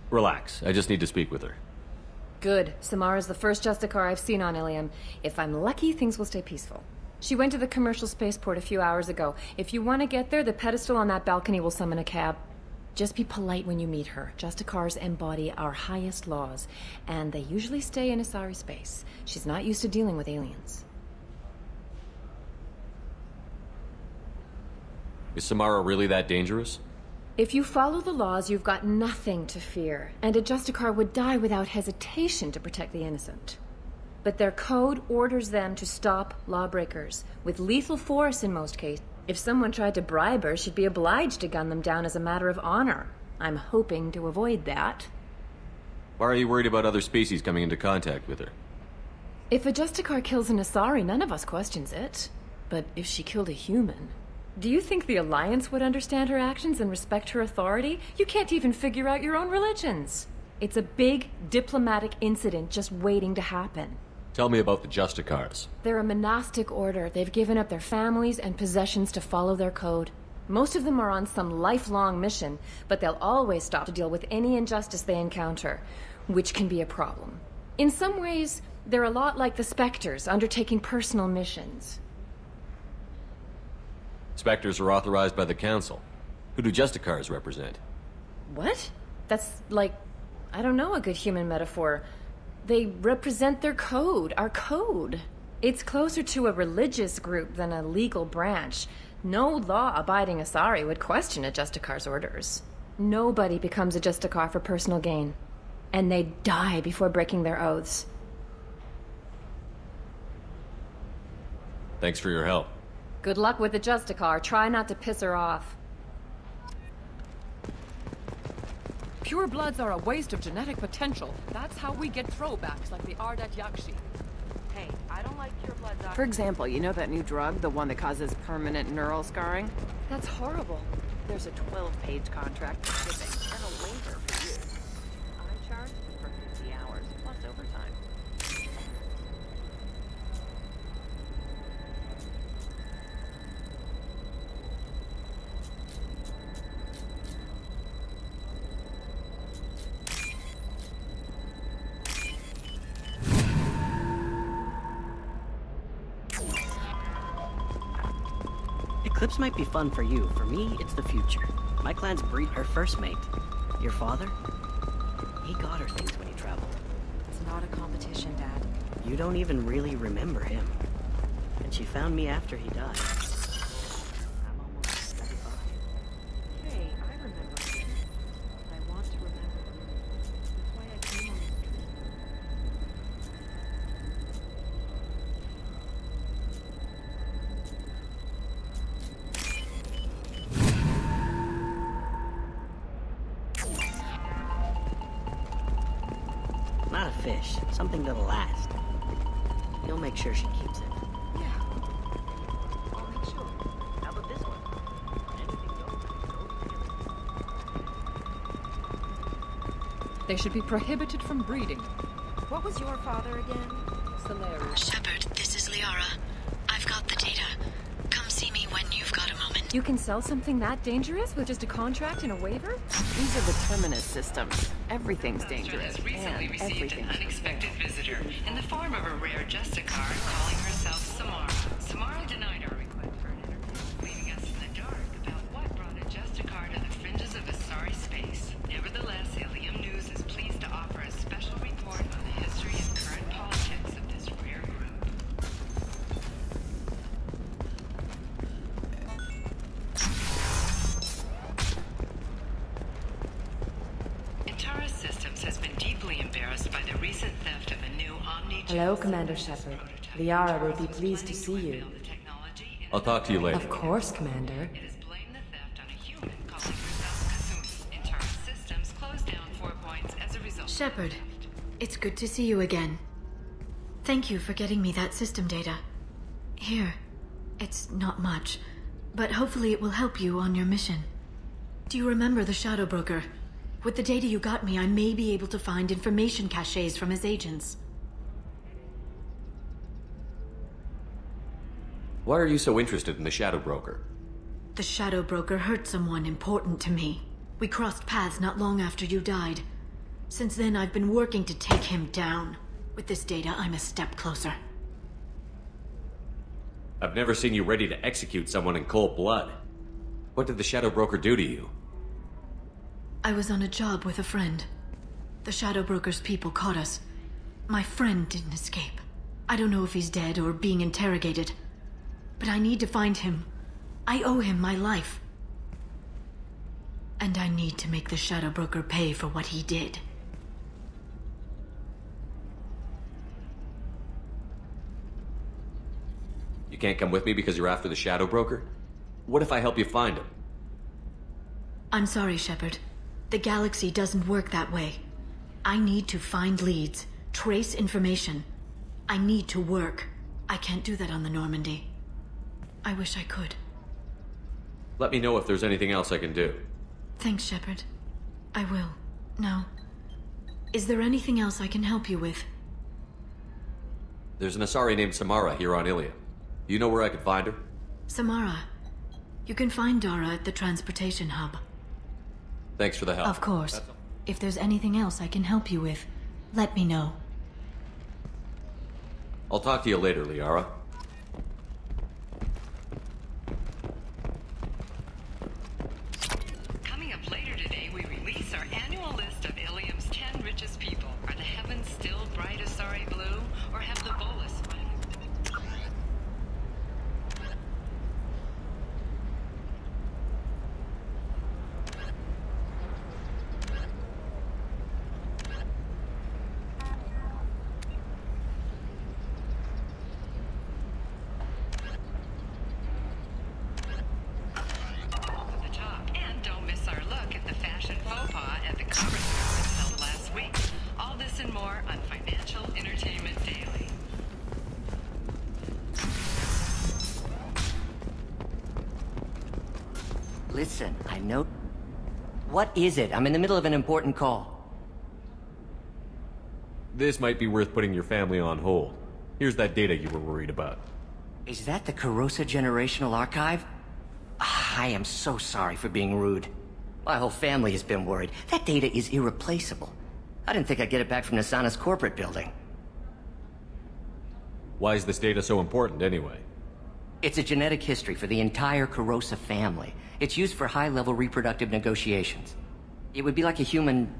Relax, I just need to speak with her. Good. Samara's the first Justicar I've seen on Ilium. If I'm lucky, things will stay peaceful. She went to the commercial spaceport a few hours ago. If you want to get there, the pedestal on that balcony will summon a cab. Just be polite when you meet her. Justicars embody our highest laws, and they usually stay in Asari space. She's not used to dealing with aliens. Is Samara really that dangerous? If you follow the laws, you've got nothing to fear, and a Justicar would die without hesitation to protect the innocent. but their code orders them to stop lawbreakers, with lethal force in most cases. If someone tried to bribe her, she'd be obliged to gun them down as a matter of honor. I'm hoping to avoid that. Why are you worried about other species coming into contact with her? If a Justicar kills an Asari, none of us questions it. But if she killed a human... Do you think the Alliance would understand her actions and respect her authority? You can't even figure out your own religions. It's a big diplomatic incident just waiting to happen. Tell me about the Justicars. They're a monastic order. They've given up their families and possessions to follow their code. Most of them are on some lifelong mission, but they'll always stop to deal with any injustice they encounter, which can be a problem. In some ways, they're a lot like the Spectres, undertaking personal missions. Spectres are authorized by the Council. Who do Justicars represent? What? That's like, I don't know, a good human metaphor. They represent their code, our code. It's closer to a religious group than a legal branch. No law-abiding Asari would question a Justicar's orders. Nobody becomes a Justicar for personal gain. And they die before breaking their oaths. Thanks for your help. Good luck with the Justicar. Try not to piss her off. Pure bloods are a waste of genetic potential. That's how we get throwbacks like the R-Tik Yakshi. Hey, I don't like pure bloods. For example, you know that new drug, the one that causes permanent neural scarring? That's horrible. There's a 12-page contract for shipping and a waiver for use. I charge for 50 hours plus overtime. Eclipse might be fun for you. For me, it's the future. My clan's breed her first mate. Your father? He got her things when he traveled. It's not a competition, Dad. You don't even really remember him. And she found me after he died. I'm almost 75. Hey, I remember him. I want to remember him. That's why I came on this trip. Not a fish. Something that'll last. You'll make sure she keeps it. Yeah. I'll make sure. How about this one? Anything goes. They should be prohibited from breeding. What was your father again? Solarius. Shepard, this is Liara. I've got the data. Come see me when you've got a moment. You can sell something that dangerous with just a contract and a waiver? These are the Terminus systems. Everything's dangerous. Has recently And received an everything's unexpected visitor in the form of a rare Justicar calling herself Samara. Samara denied our request for an interview, leaving us in the dark about what brought a Justicar to the fringes of Asari space. Nevertheless, Ilium News is pleased to offer a special report on the history and current politics of this rare group. Intara Systems has been deeply embarrassed by the recent theft of a new Omni. Hello, Commander Shepard. Liara will be pleased to see you. I'll talk to you later. Of course, Commander. Intara Systems closed down 4 points as a result. Shepard, it's good to see you again. Thank you for getting me that system data. Here, it's not much, but hopefully it will help you on your mission. Do you remember the Shadow Broker? With the data you got me, I may be able to find information caches from his agents. Why are you so interested in the Shadow Broker? The Shadow Broker hurt someone important to me. We crossed paths not long after you died. Since then, I've been working to take him down. With this data, I'm a step closer. I've never seen you ready to execute someone in cold blood. What did the Shadow Broker do to you? I was on a job with a friend. The Shadow Broker's people caught us. My friend didn't escape. I don't know if he's dead or being interrogated. But I need to find him. I owe him my life. And I need to make the Shadow Broker pay for what he did. You can't come with me because you're after the Shadow Broker? What if I help you find him? I'm sorry, Shepard. The galaxy doesn't work that way. I need to find leads, trace information. I need to work. I can't do that on the Normandy. I wish I could. Let me know if there's anything else I can do. Thanks, Shepard. I will. Now, is there anything else I can help you with? There's an Asari named Samara here on Ilia. Do you know where I could find her? Samara. You can find Dara at the transportation hub. Thanks for the help. Of course. If there's anything else I can help you with, let me know. I'll talk to you later, Liara. Coming up later today, we release our annual list of Ilium's 10 richest people. Are the heavens still bright Asari blue, or have the Volus finally... Listen, I know... What is it? I'm in the middle of an important call. This might be worth putting your family on hold. Here's that data you were worried about. Is that the Carosa Generational Archive? I am so sorry for being rude. My whole family has been worried. That data is irreplaceable. I didn't think I'd get it back from Nasana's corporate building. Why is this data so important, anyway? It's a genetic history for the entire Carosa family. It's used for high-level reproductive negotiations. It would be like a human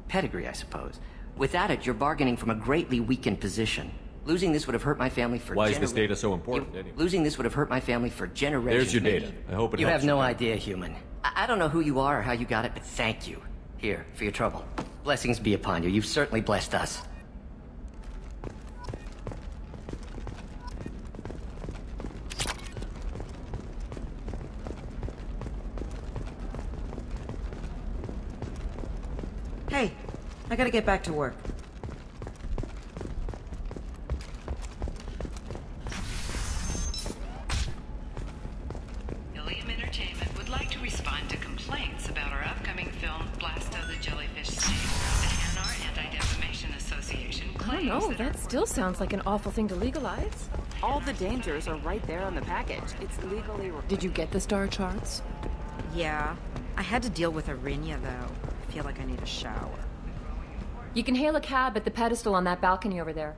pedigree, I suppose. Without it, you're bargaining from a greatly weakened position. Losing this would have hurt my family for Why is this data so important, anyway? Losing this would have hurt my family for generations. There's your data. I hope it helps. You have no idea, human. I don't know who you are or how you got it, but thank you. Here, for your trouble. Blessings be upon you. You've certainly blessed us. Hey, I gotta get back to work. Ilium Entertainment would like to respond to complaints about our upcoming film, Blast of the Jellyfish State. The Hanar Anti-Defamation Association claims I don't know, that still sounds like an awful thing to legalize. All the dangers are right there on the package. It's legally... Did you get the star charts? Yeah. I had to deal with Arinya, though. I feel like I need a shower. You can hail a cab at the pedestal on that balcony over there.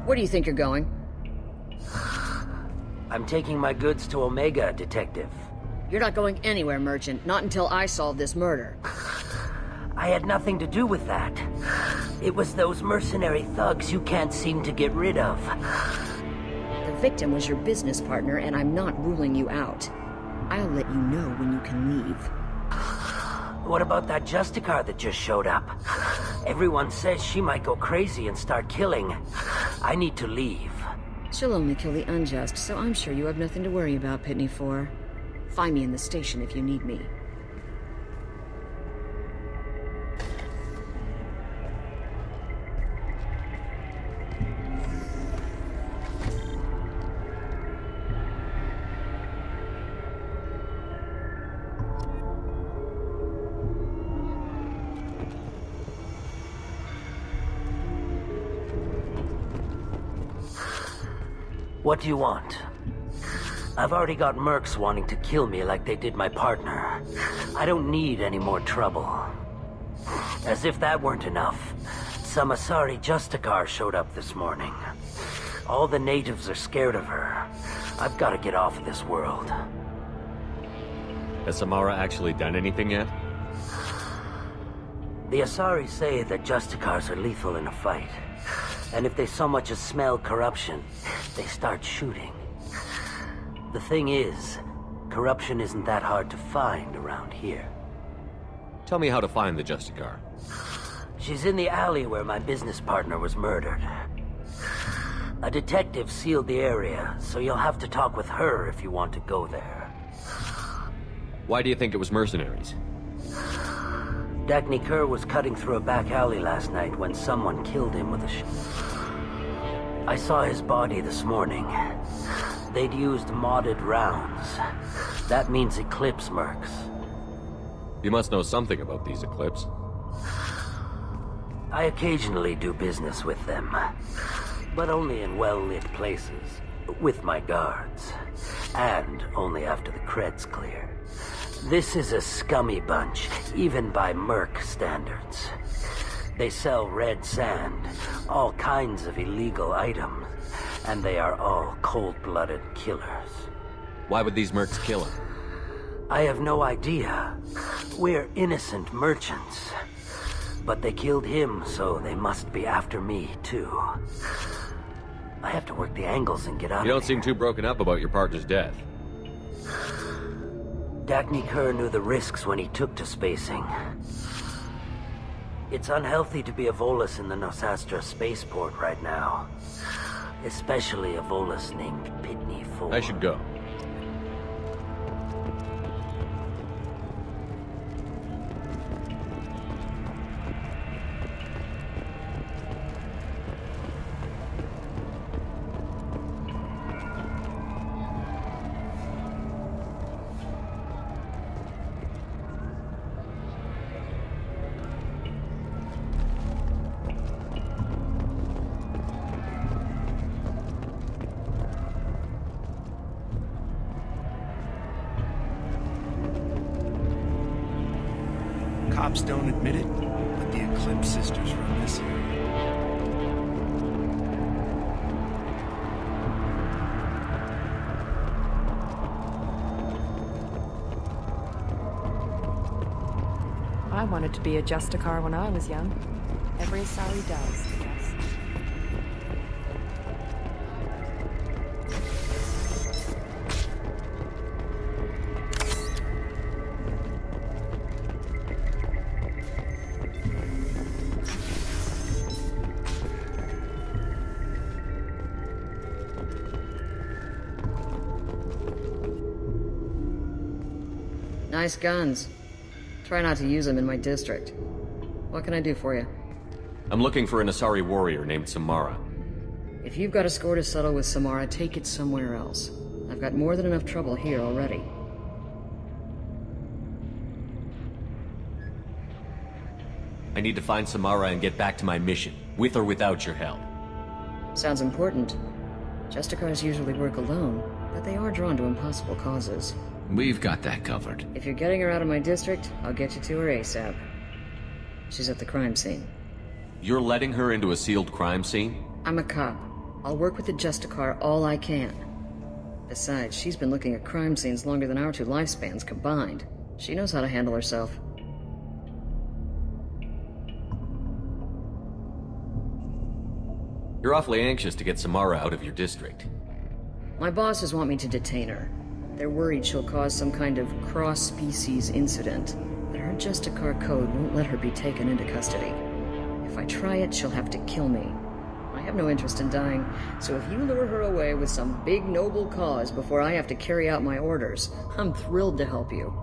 Where do you think you're going? I'm taking my goods to Omega, Detective. You're not going anywhere, Merchant. Not until I solve this murder. I had nothing to do with that. It was those mercenary thugs you can't seem to get rid of. The victim was your business partner, and I'm not ruling you out. I'll let you know when you can leave. What about that Justicar that just showed up? Everyone says she might go crazy and start killing. I need to leave. She'll only kill the unjust, so I'm sure you have nothing to worry about, Pitney 4. Find me in the station if you need me. What do you want? I've already got mercs wanting to kill me like they did my partner. I don't need any more trouble. As if that weren't enough, some Asari Justicar showed up this morning. All the natives are scared of her. I've got to get off of this world. Has Samara actually done anything yet? The Asari say that Justicars are lethal in a fight. And if they so much as smell corruption, they start shooting. The thing is, corruption isn't that hard to find around here. Tell me how to find the Justicar. She's in the alley where my business partner was murdered. A detective sealed the area, so you'll have to talk with her if you want to go there. Why do you think it was mercenaries? Dagny Kerr was cutting through a back alley last night when someone killed him with a I saw his body this morning. They'd used modded rounds. That means Eclipse mercs. You must know something about these Eclipse. I occasionally do business with them, but only in well-lit places, with my guards, and only after the creds clear. This is a scummy bunch, even by merc standards. They sell red sand, all kinds of illegal items, and they are all cold-blooded killers. Why would these mercs kill him? I have no idea. We're innocent merchants. But they killed him, so they must be after me, too. I have to work the angles and get out of here. You don't seem too broken up about your partner's death. Dagny Kerr knew the risks when he took to spacing. It's unhealthy to be a Volus in the Nosastra spaceport right now. Especially a Volus named Pitney 4. I should go. Cops don't admit it, but the Eclipse sisters run this area. I wanted to be a Justicar when I was young. Every Asari does, I guess. Nice guns. Try not to use them in my district. What can I do for you? I'm looking for an Asari warrior named Samara. If you've got a score to settle with Samara, take it somewhere else. I've got more than enough trouble here already. I need to find Samara and get back to my mission, with or without your help. Sounds important. Justicars usually work alone, but they are drawn to impossible causes. We've got that covered. If you're getting her out of my district, I'll get you to her ASAP. She's at the crime scene. You're letting her into a sealed crime scene? I'm a cop. I'll work with the Justicar all I can. Besides, she's been looking at crime scenes longer than our two lifespans combined. She knows how to handle herself. You're awfully anxious to get Samara out of your district. My bosses want me to detain her. They're worried she'll cause some kind of cross-species incident, but her Justicar code won't let her be taken into custody. If I try it, she'll have to kill me. I have no interest in dying, so if you lure her away with some big noble cause before I have to carry out my orders, I'm thrilled to help you.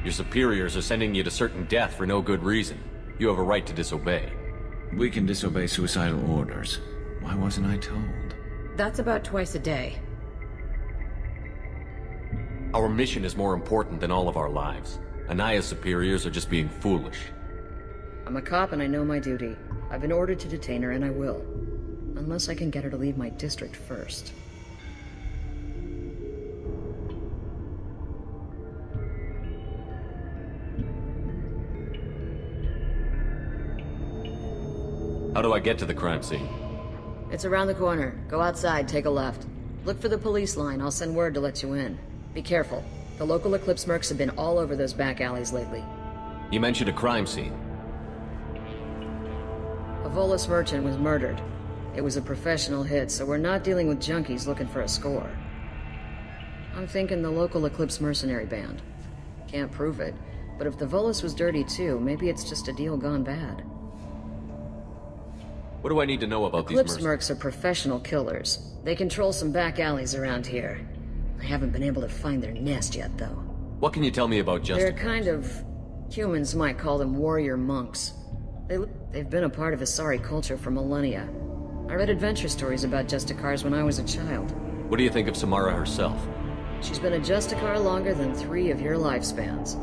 Your superiors are sending you to certain death for no good reason. You have a right to disobey. We can disobey suicidal orders. Why wasn't I told? That's about twice a day. Our mission is more important than all of our lives. Anaya's superiors are just being foolish. I'm a cop and I know my duty. I've been ordered to detain her, and I will. Unless I can get her to leave my district first. How do I get to the crime scene? It's around the corner. Go outside, take a left. Look for the police line. I'll send word to let you in. Be careful. The local Eclipse mercs have been all over those back alleys lately. You mentioned a crime scene. A Volus merchant was murdered. It was a professional hit, so we're not dealing with junkies looking for a score. I'm thinking the local Eclipse mercenary band. Can't prove it, but if the Volus was dirty too, maybe it's just a deal gone bad. What do I need to know about Eclipse these mercs are professional killers. They control some back alleys around here. I haven't been able to find their nest yet, though. What can you tell me about They're Justicars? kind of... humans might call them warrior monks. They've been a part of Asari culture for millennia. I read adventure stories about Justicars when I was a child. What do you think of Samara herself? She's been a Justicar longer than 3 of your lifespans.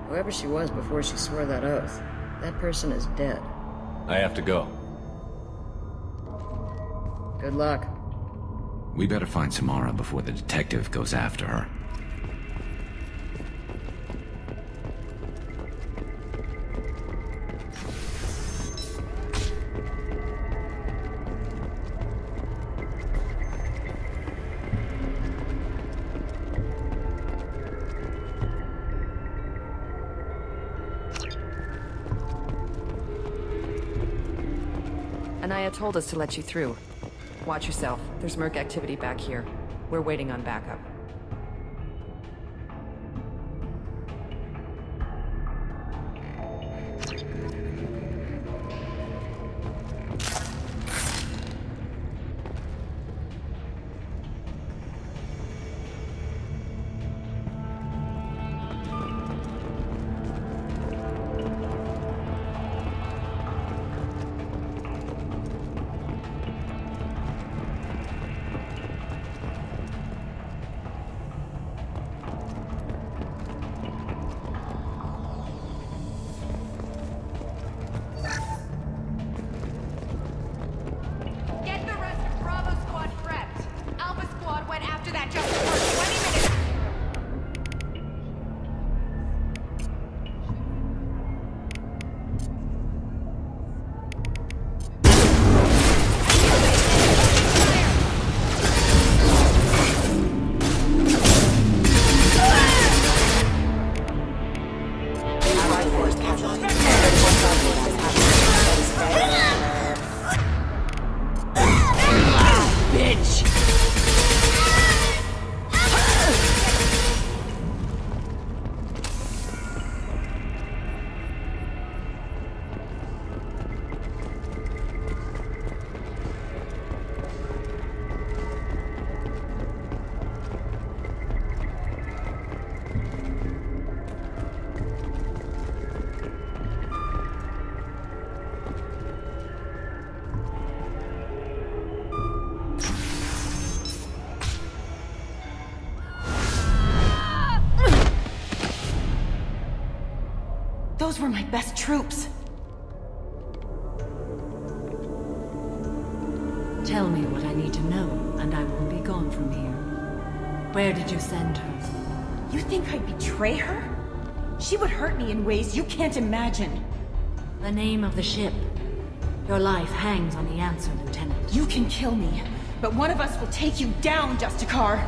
Whoever she was before she swore that oath, that person is dead. I have to go. Good luck. We better find Samara before the detective goes after her. Anaya told us to let you through. Watch yourself. There's merc activity back here. We're waiting on backup. Those were my best troops. Tell me what I need to know, and I will be gone from here. Where did you send her? You think I'd betray her? She would hurt me in ways you can't imagine. The name of the ship. Your life hangs on the answer, Lieutenant. You can kill me, but one of us will take you down, Justicar.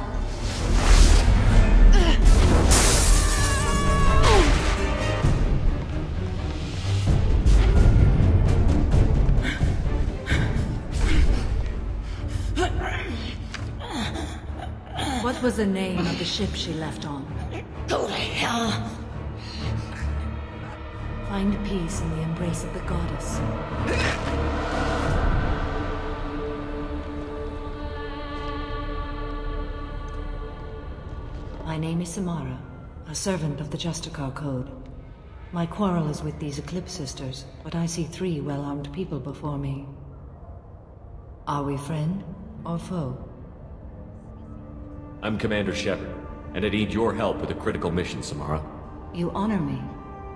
What was the name of the ship she left on? Go to hell. Find peace in the embrace of the goddess. My name is Samara, a servant of the Justicar Code. My quarrel is with these Eclipse Sisters, but I see 3 well-armed people before me. Are we friend or foe? I'm Commander Shepard, and I need your help with a critical mission, Samara. You honor me,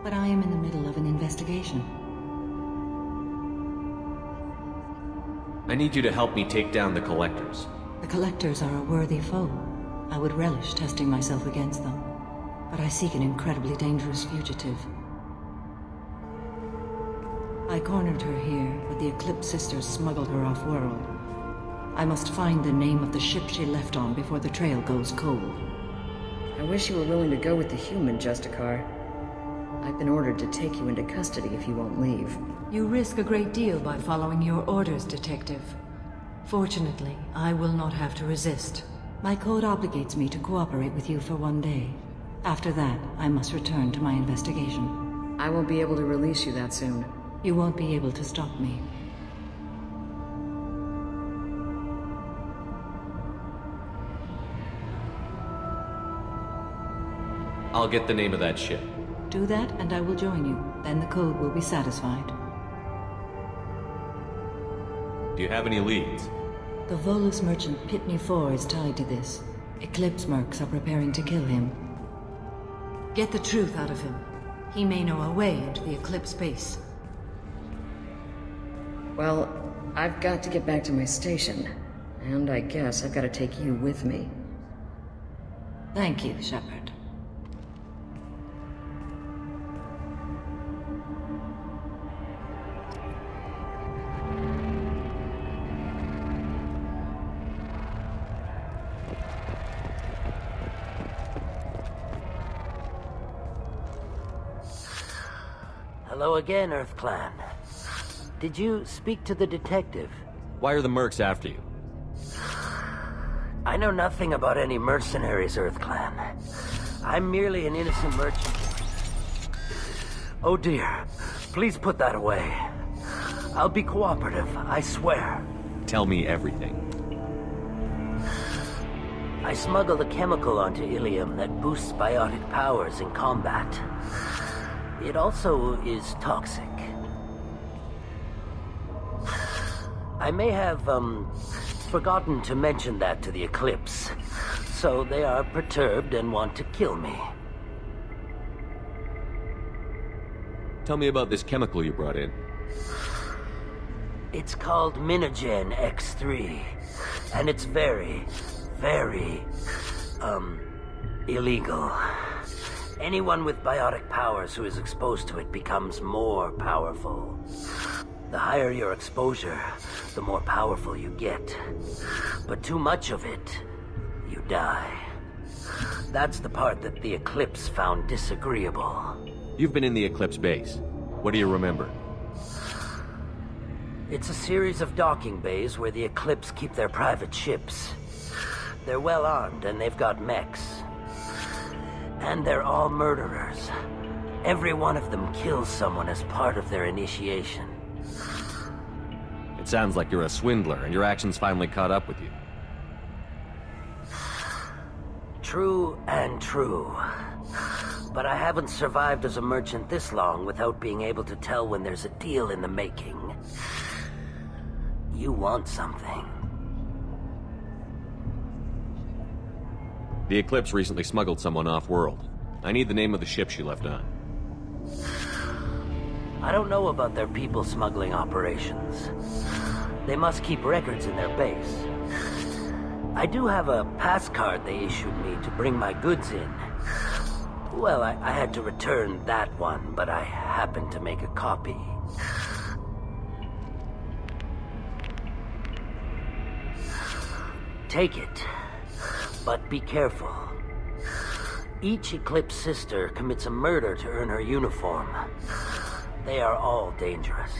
but I am in the middle of an investigation. I need you to help me take down the Collectors. The Collectors are a worthy foe. I would relish testing myself against them. But I seek an incredibly dangerous fugitive. I cornered her here, but the Eclipse Sisters smuggled her off-world. I must find the name of the ship she left on before the trail goes cold. I wish you were willing to go with the human, Justicar. I've been ordered to take you into custody if you won't leave. You risk a great deal by following your orders, Detective. Fortunately, I will not have to resist. My code obligates me to cooperate with you for 1 day. After that, I must return to my investigation. I won't be able to release you that soon. You won't be able to stop me. I'll get the name of that ship. Do that, and I will join you. Then the code will be satisfied. Do you have any leads? The Volus merchant Pitney 4 is tied to this. Eclipse mercs are preparing to kill him. Get the truth out of him. He may know a way into the Eclipse base. Well, I've got to get back to my station. And I guess I've got to take you with me. Thank you, Shepard. Hello again, Earth Clan. Did you speak to the detective? Why are the mercs after you? I know nothing about any mercenaries, Earth Clan. I'm merely an innocent merchant. Oh dear. Please put that away. I'll be cooperative, I swear. Tell me everything. I smuggled a chemical onto Ilium that boosts biotic powers in combat. It also is toxic. I may have, forgotten to mention that to the Eclipse, so they are perturbed and want to kill me. Tell me about this chemical you brought in. It's called Minogen X3, and it's very, very, illegal. Anyone with biotic powers who is exposed to it becomes more powerful. The higher your exposure, the more powerful you get. But too much of it, you die. That's the part that the Eclipse found disagreeable. You've been in the Eclipse base. What do you remember? It's a series of docking bays where the Eclipse keep their private ships. They're well armed and they've got mechs. And they're all murderers. Every one of them kills someone as part of their initiation. It sounds like you're a swindler, and your actions finally caught up with you. True and true. But I haven't survived as a merchant this long without being able to tell when there's a deal in the making. You want something. The Eclipse recently smuggled someone off-world. I need the name of the ship she left on. I don't know about their people smuggling operations. They must keep records in their base. I do have a pass card they issued me to bring my goods in. Well, I had to return that one, but I happened to make a copy. Take it. But be careful. Each Eclipse sister commits a murder to earn her uniform. They are all dangerous.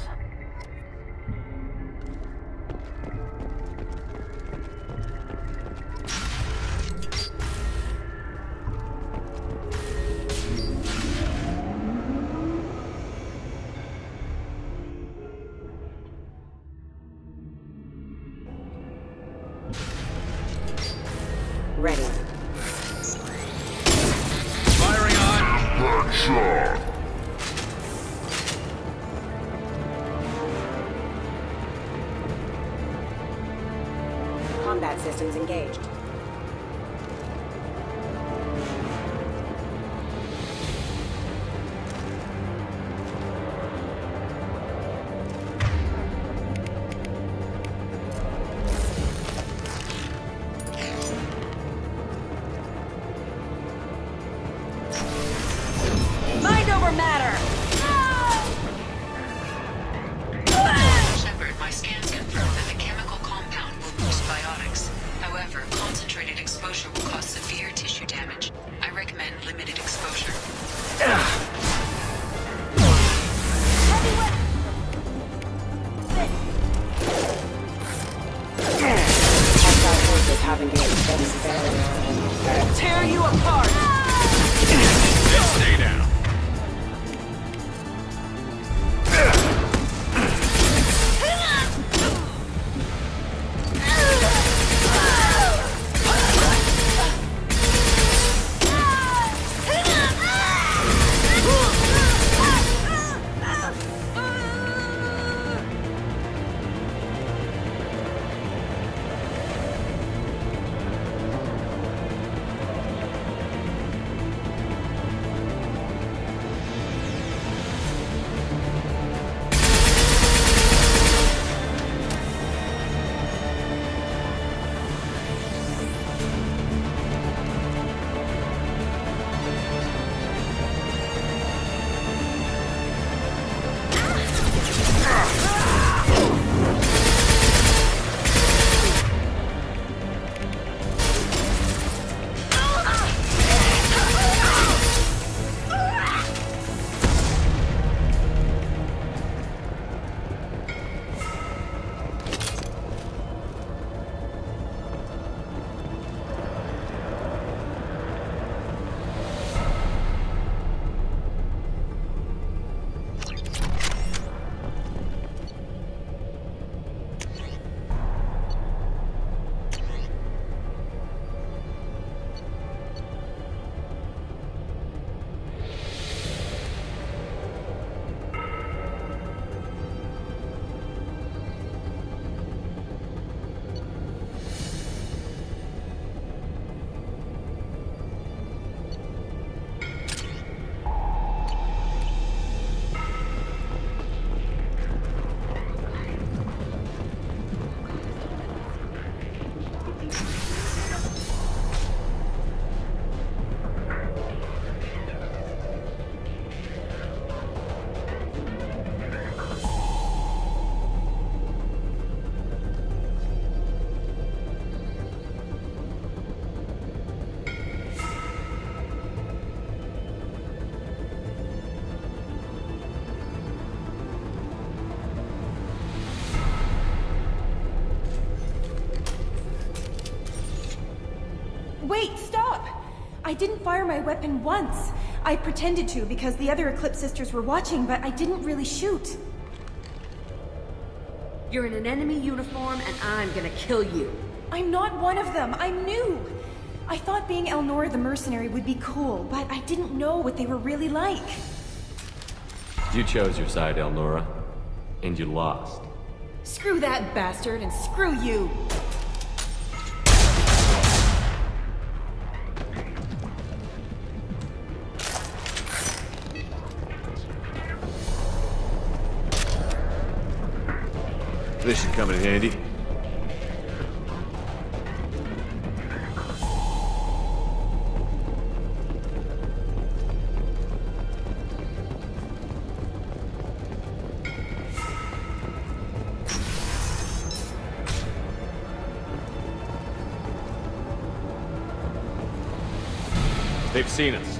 Ready. Firing on! Headshot! Combat systems engaged. I didn't fire my weapon once. I pretended to because the other Eclipse sisters were watching, but I didn't really shoot. You're in an enemy uniform, and I'm gonna kill you. I'm not one of them. I'm new. I thought being Elnora the mercenary would be cool, but I didn't know what they were really like. You chose your side, Elnora, and you lost. Screw that bastard, and screw you! This should come in handy. They've seen us.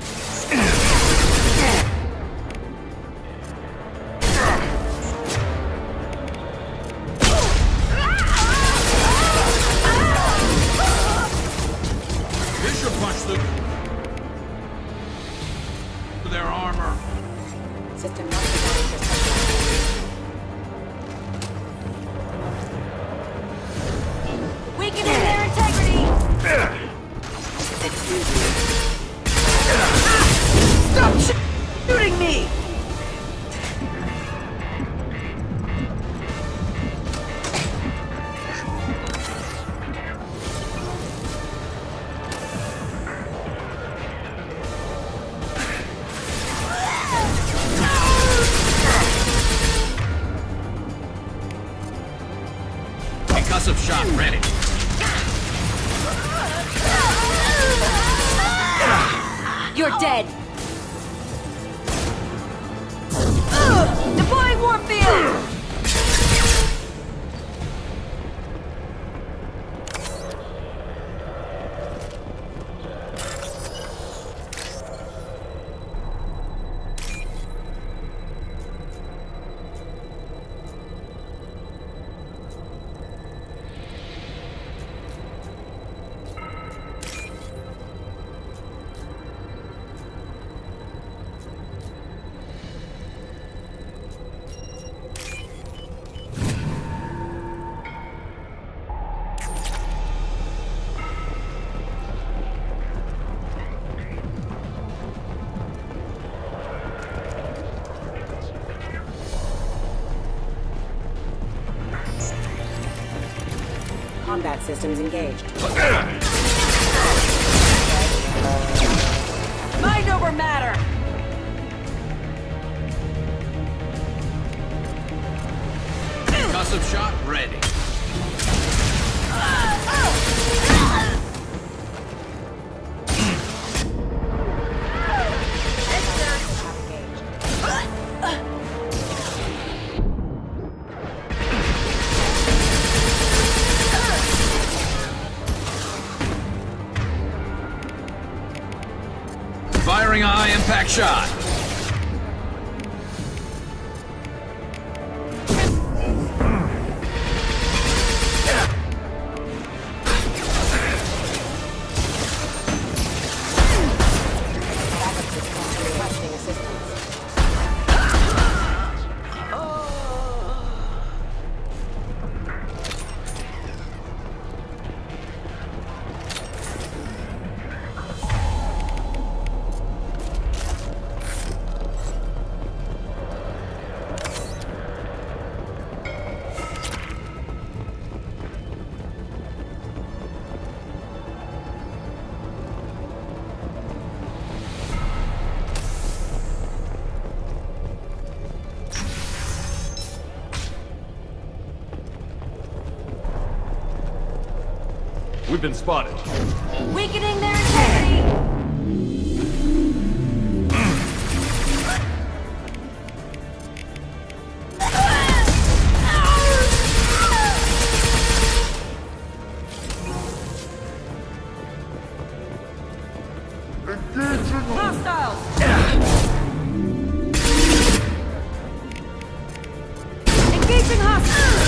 Their armor. System Weakening their integrity! Stop shooting me! Concussive shot ready. You're dead! Deploying warp field! Combat systems engaged. Mind over matter! Concussive shot ready. Firing a high-impact shot. We've been spotted. Weakening their integrity! Hostiles! Engaging hostiles!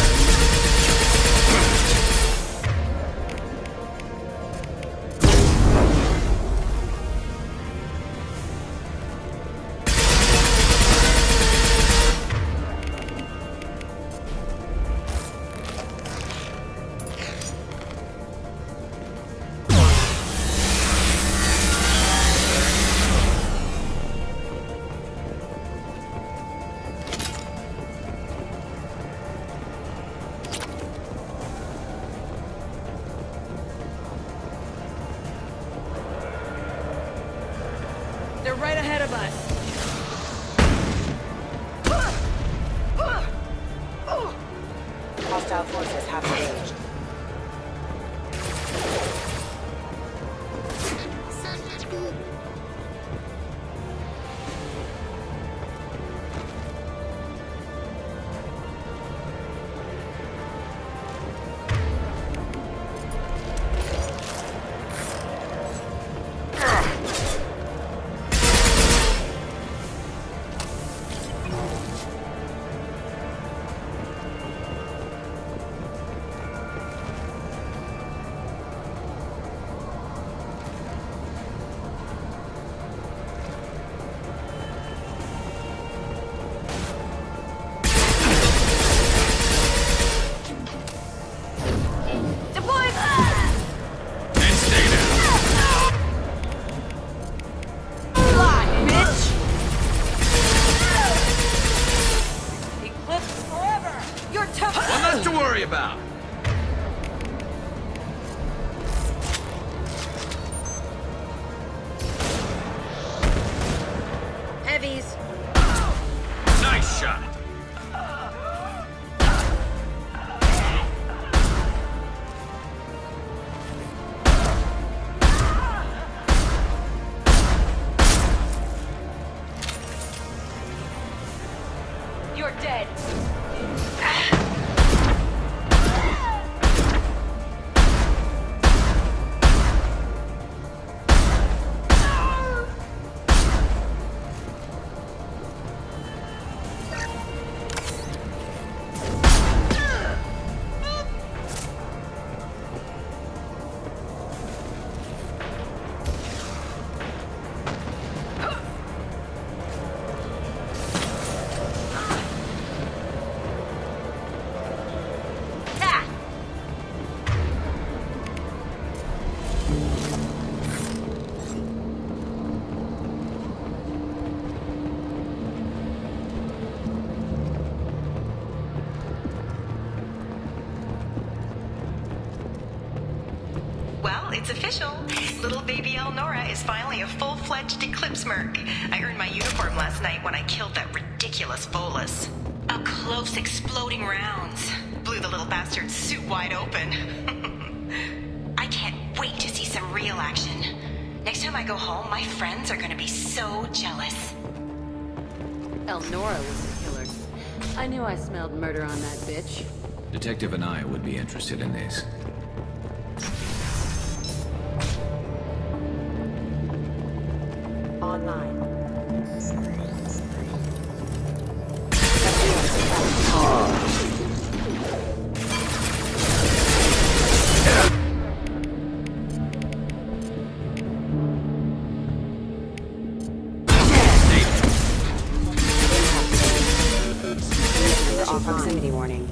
Hostile forces have engaged. You're dead. It's official. Little baby Elnora is finally a full-fledged Eclipse merc. I earned my uniform last night when I killed that ridiculous Volus. Up close, exploding rounds. Blew the little bastard's suit wide open. I can't wait to see some real action. Next time I go home, my friends are gonna be so jealous. Elnora was the killer. I knew I smelled murder on that bitch. Detective and I would be interested in these. Online. Proximity warning.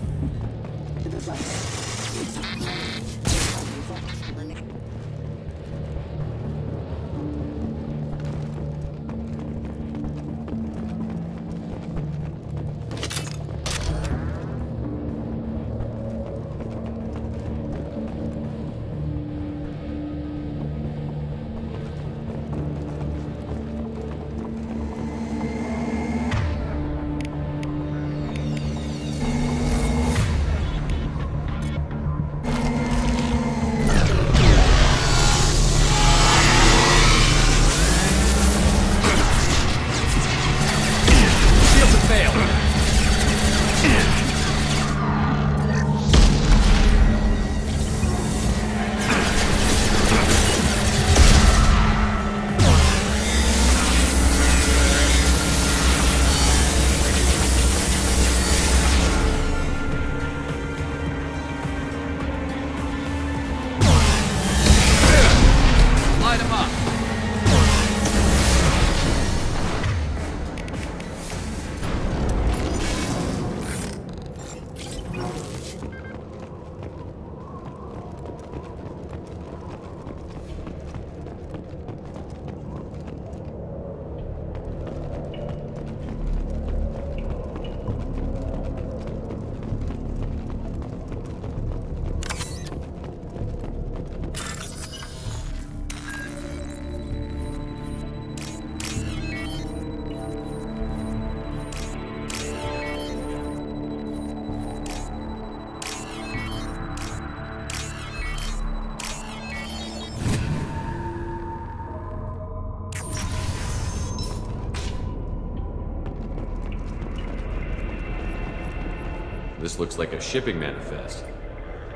This looks like a shipping manifest.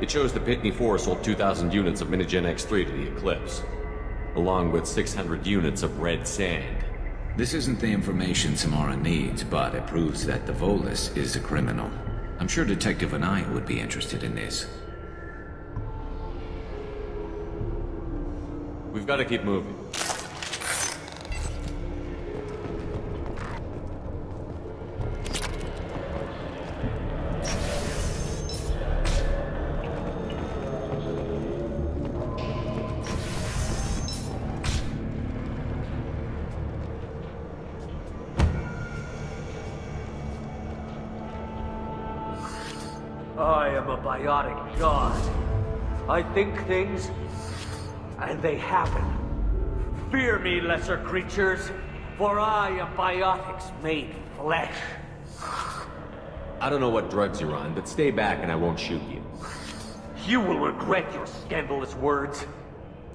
It shows the Pitney 4 sold 2,000 units of Minigen X3 to the Eclipse, along with 600 units of red sand. This isn't the information Samara needs, but it proves that the Volus is a criminal. I'm sure Detective Anaya would be interested in this. We've got to keep moving. I am a biotic god. I think things, and they happen. Fear me, lesser creatures, for I am biotics made flesh. I don't know what drugs you're on, but stay back and I won't shoot you. You will regret your scandalous words.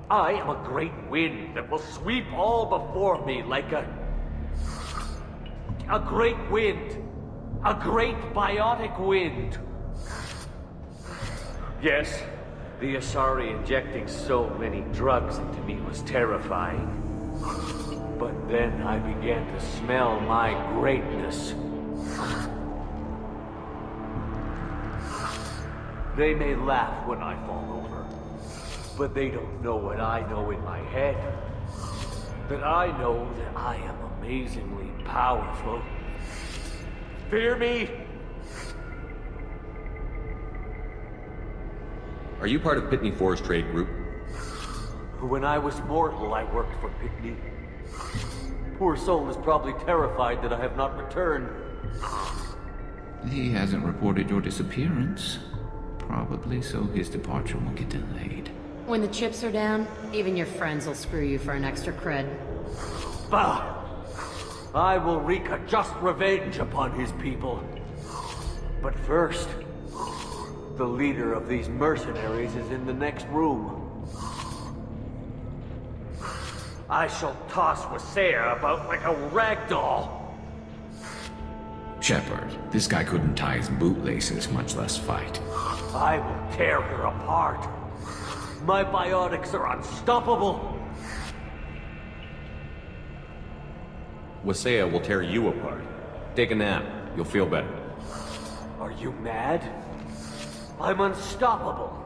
I am a great wind that will sweep all before me like a great wind. A great biotic wind. Yes, the Asari injecting so many drugs into me was terrifying. But then I began to smell my greatness. They may laugh when I fall over, but they don't know what I know in my head. That I know that I am amazingly powerful. Fear me? Are you part of Pitney 4's trade group? When I was mortal, I worked for Pitney. Poor soul is probably terrified that I have not returned. He hasn't reported your disappearance. Probably so his departure won't get delayed. When the chips are down, even your friends will screw you for an extra cred. Bah! I will wreak a just revenge upon his people. But first, the leader of these mercenaries is in the next room. I shall toss Wasea about like a rag doll. Shepard, this guy couldn't tie his bootlaces, much less fight. I will tear her apart. My biotics are unstoppable. Wasea will tear you apart. Take a nap. You'll feel better. Are you mad? I'm unstoppable.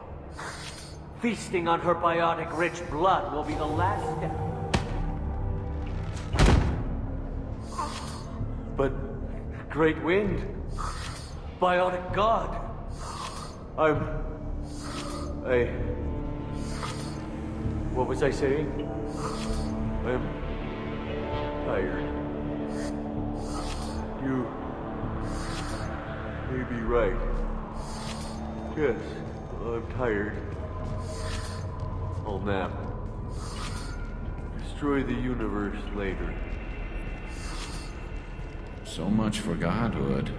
Feasting on her biotic-rich blood will be the last step. But, Great Wind, biotic god, what was I saying? I'm tired. You may be right. Yes, I'm tired. I'll nap. Destroy the universe later. So much for godhood.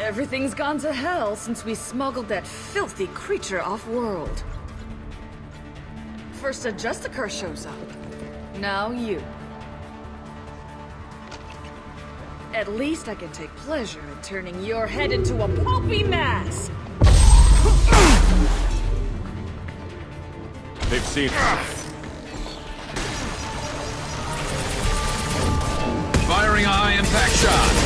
Everything's gone to hell since we smuggled that filthy creature off-world. First a Justicar shows up. Now you. At least I can take pleasure in turning your head into a pulpy mass! They've seen us. Firing a high-impact shot.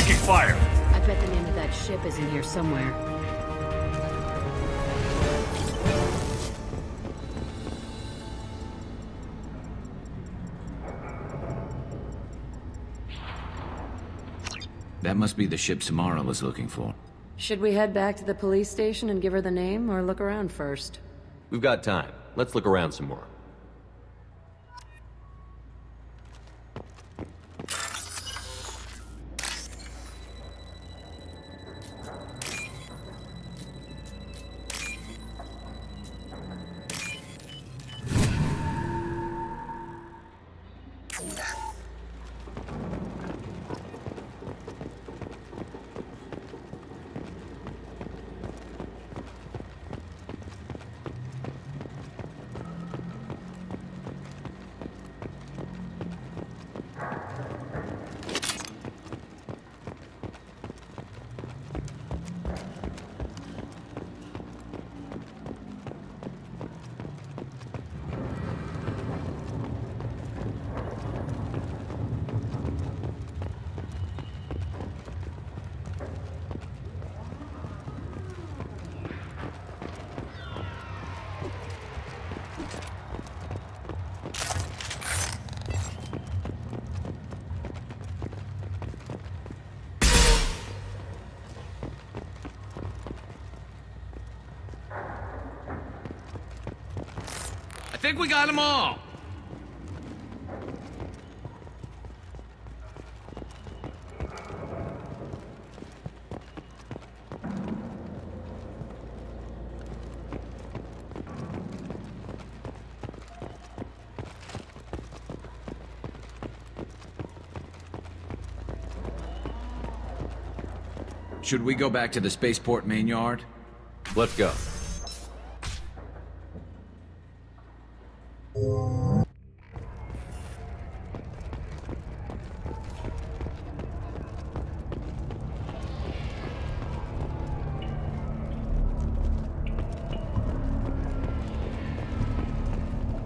taking fire. I bet the name of that ship is in here somewhere. That must be the ship Samara was looking for. Should we head back to the police station and give her the name, or look around first? We've got time. Let's look around some more. I think we got them all. Should we go back to the spaceport main yard? Let's go.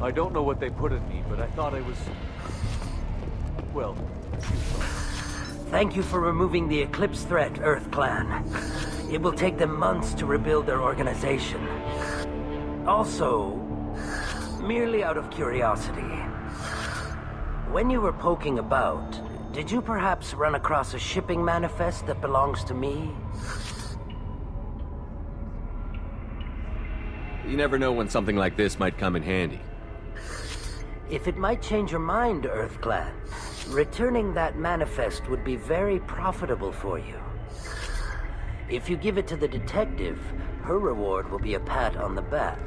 I don't know what they put in me, but I thought I was... well... Thank you for removing the Eclipse threat, Earth Clan. It will take them months to rebuild their organization. Also, merely out of curiosity, when you were poking about, did you perhaps run across a shipping manifest that belongs to me? You never know when something like this might come in handy. If it might change your mind, Earth Clan, returning that manifest would be very profitable for you. If you give it to the detective, her reward will be a pat on the back.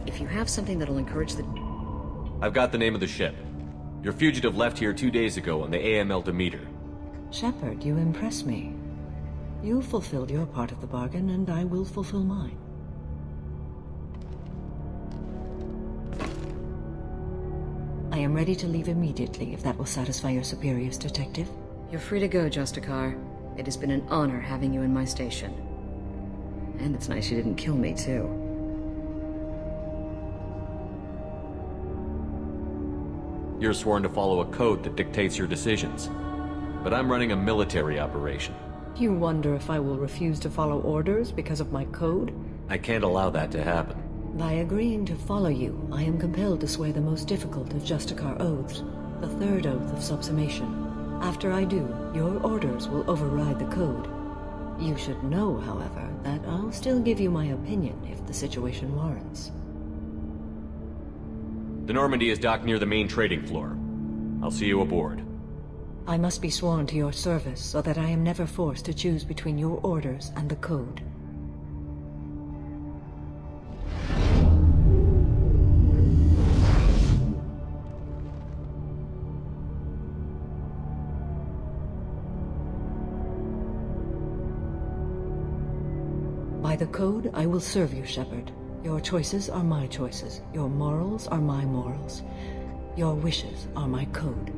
If you have something that'll encourage the... I've got the name of the ship. Your fugitive left here 2 days ago on the AML Demeter. Shepard, you impress me. You fulfilled your part of the bargain, and I will fulfill mine. I am ready to leave immediately, if that will satisfy your superiors, Detective. You're free to go, Justicar. It has been an honor having you in my station. And it's nice you didn't kill me, too. You're sworn to follow a code that dictates your decisions. But I'm running a military operation. You wonder if I will refuse to follow orders because of my code? I can't allow that to happen. By agreeing to follow you, I am compelled to swear the most difficult of Justicar oaths, the third oath of subsumation. After I do, your orders will override the code. You should know, however, that I'll still give you my opinion if the situation warrants. The Normandy is docked near the main trading floor. I'll see you aboard. I must be sworn to your service so that I am never forced to choose between your orders and the Code. By the Code, I will serve you, Shepard. Your choices are my choices. Your morals are my morals. Your wishes are my code.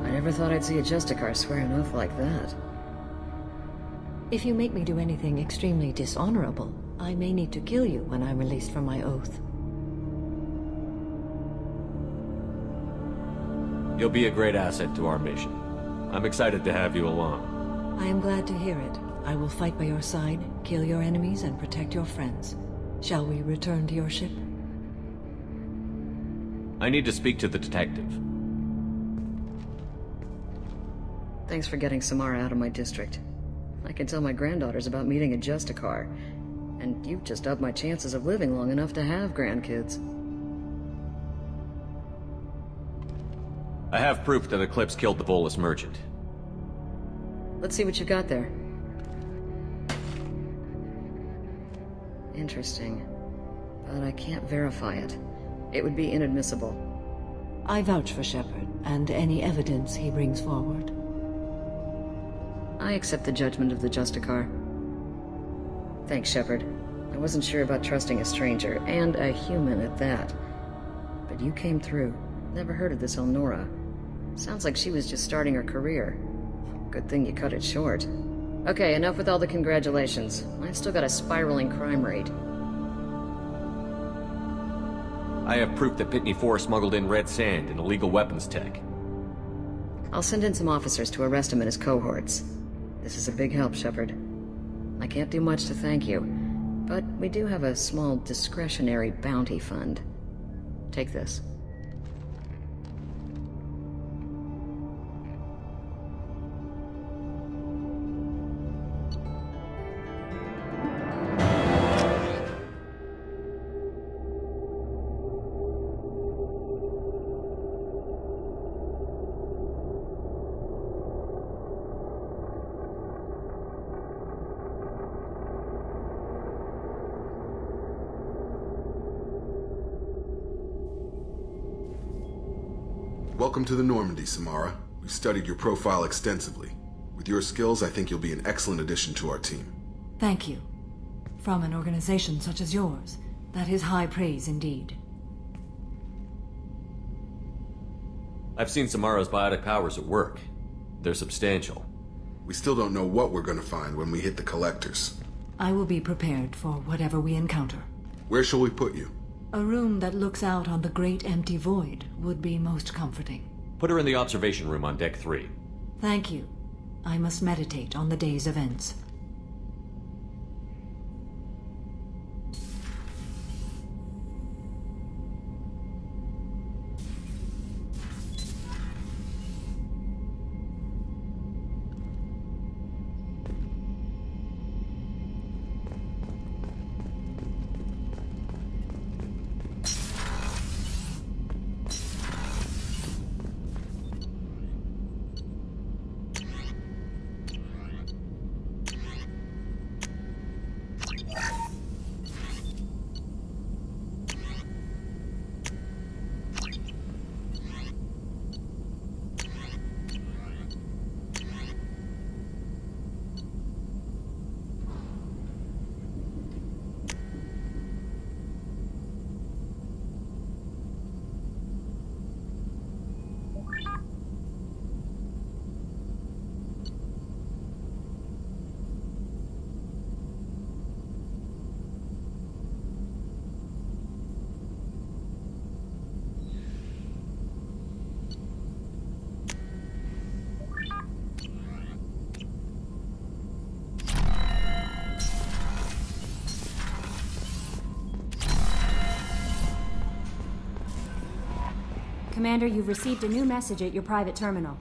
I never thought I'd see a Justicar swear an oath like that. If you make me do anything extremely dishonorable, I may need to kill you when I'm released from my oath. You'll be a great asset to our mission. I'm excited to have you along. I am glad to hear it. I will fight by your side, kill your enemies, and protect your friends. Shall we return to your ship? I need to speak to the detective. Thanks for getting Samara out of my district. I can tell my granddaughters about meeting a Justicar, and you've just upped my chances of living long enough to have grandkids. I have proof that Eclipse killed the Volus merchant. Let's see what you got there. Interesting. But I can't verify it. It would be inadmissible. I vouch for Shepard, and any evidence he brings forward. I accept the judgment of the Justicar. Thanks, Shepard. I wasn't sure about trusting a stranger, and a human at that. But you came through. Never heard of this Elnora. Sounds like she was just starting her career. Good thing you cut it short. Okay, enough with all the congratulations. I've still got a spiraling crime rate. I have proof that Pitney 4 smuggled in red sand and illegal weapons tech. I'll send in some officers to arrest him and his cohorts. This is a big help, Shepard. I can't do much to thank you, but we do have a small discretionary bounty fund. Take this. Welcome to the Normandy, Samara. We've studied your profile extensively. With your skills, I think you'll be an excellent addition to our team. Thank you. From an organization such as yours, that is high praise indeed. I've seen Samara's biotic powers at work. They're substantial. We still don't know what we're gonna find when we hit the collectors. I will be prepared for whatever we encounter. Where shall we put you? A room that looks out on the great empty void would be most comforting. Put her in the observation room on Deck 3. Thank you. I must meditate on the day's events. Commander, you've received a new message at your private terminal.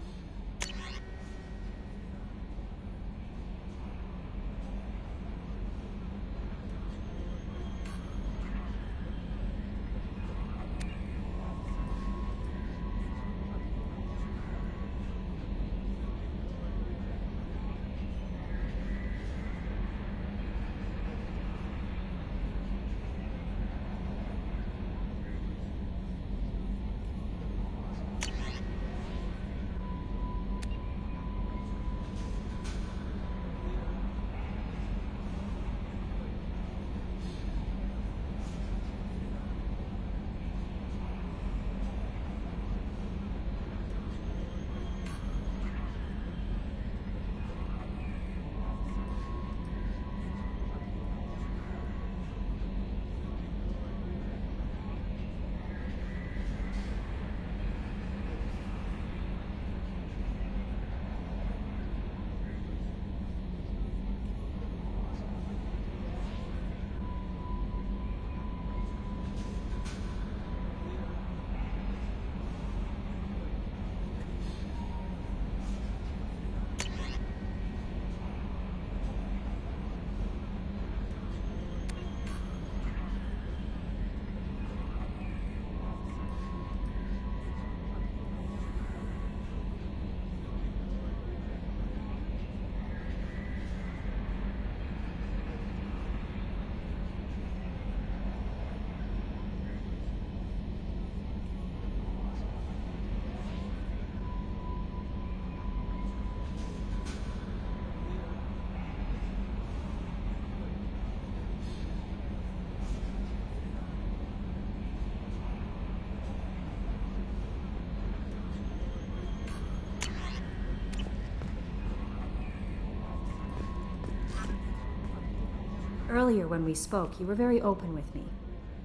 Earlier when we spoke, you were very open with me.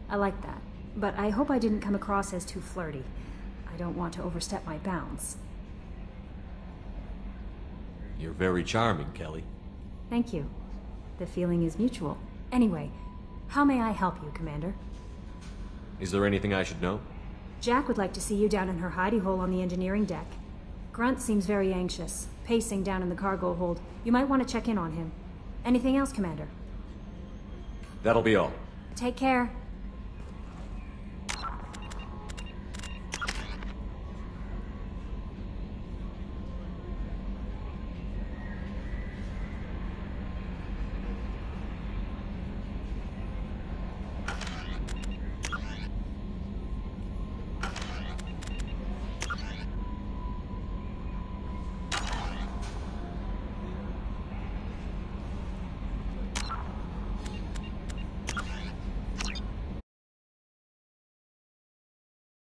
I like that. But I hope I didn't come across as too flirty. I don't want to overstep my bounds. You're very charming, Kelly. Thank you. The feeling is mutual. Anyway, how may I help you, Commander? Is there anything I should know? Jack would like to see you down in her hidey hole on the engineering deck. Grunt seems very anxious, pacing down in the cargo hold. You might want to check in on him. Anything else, Commander? That'll be all. Take care.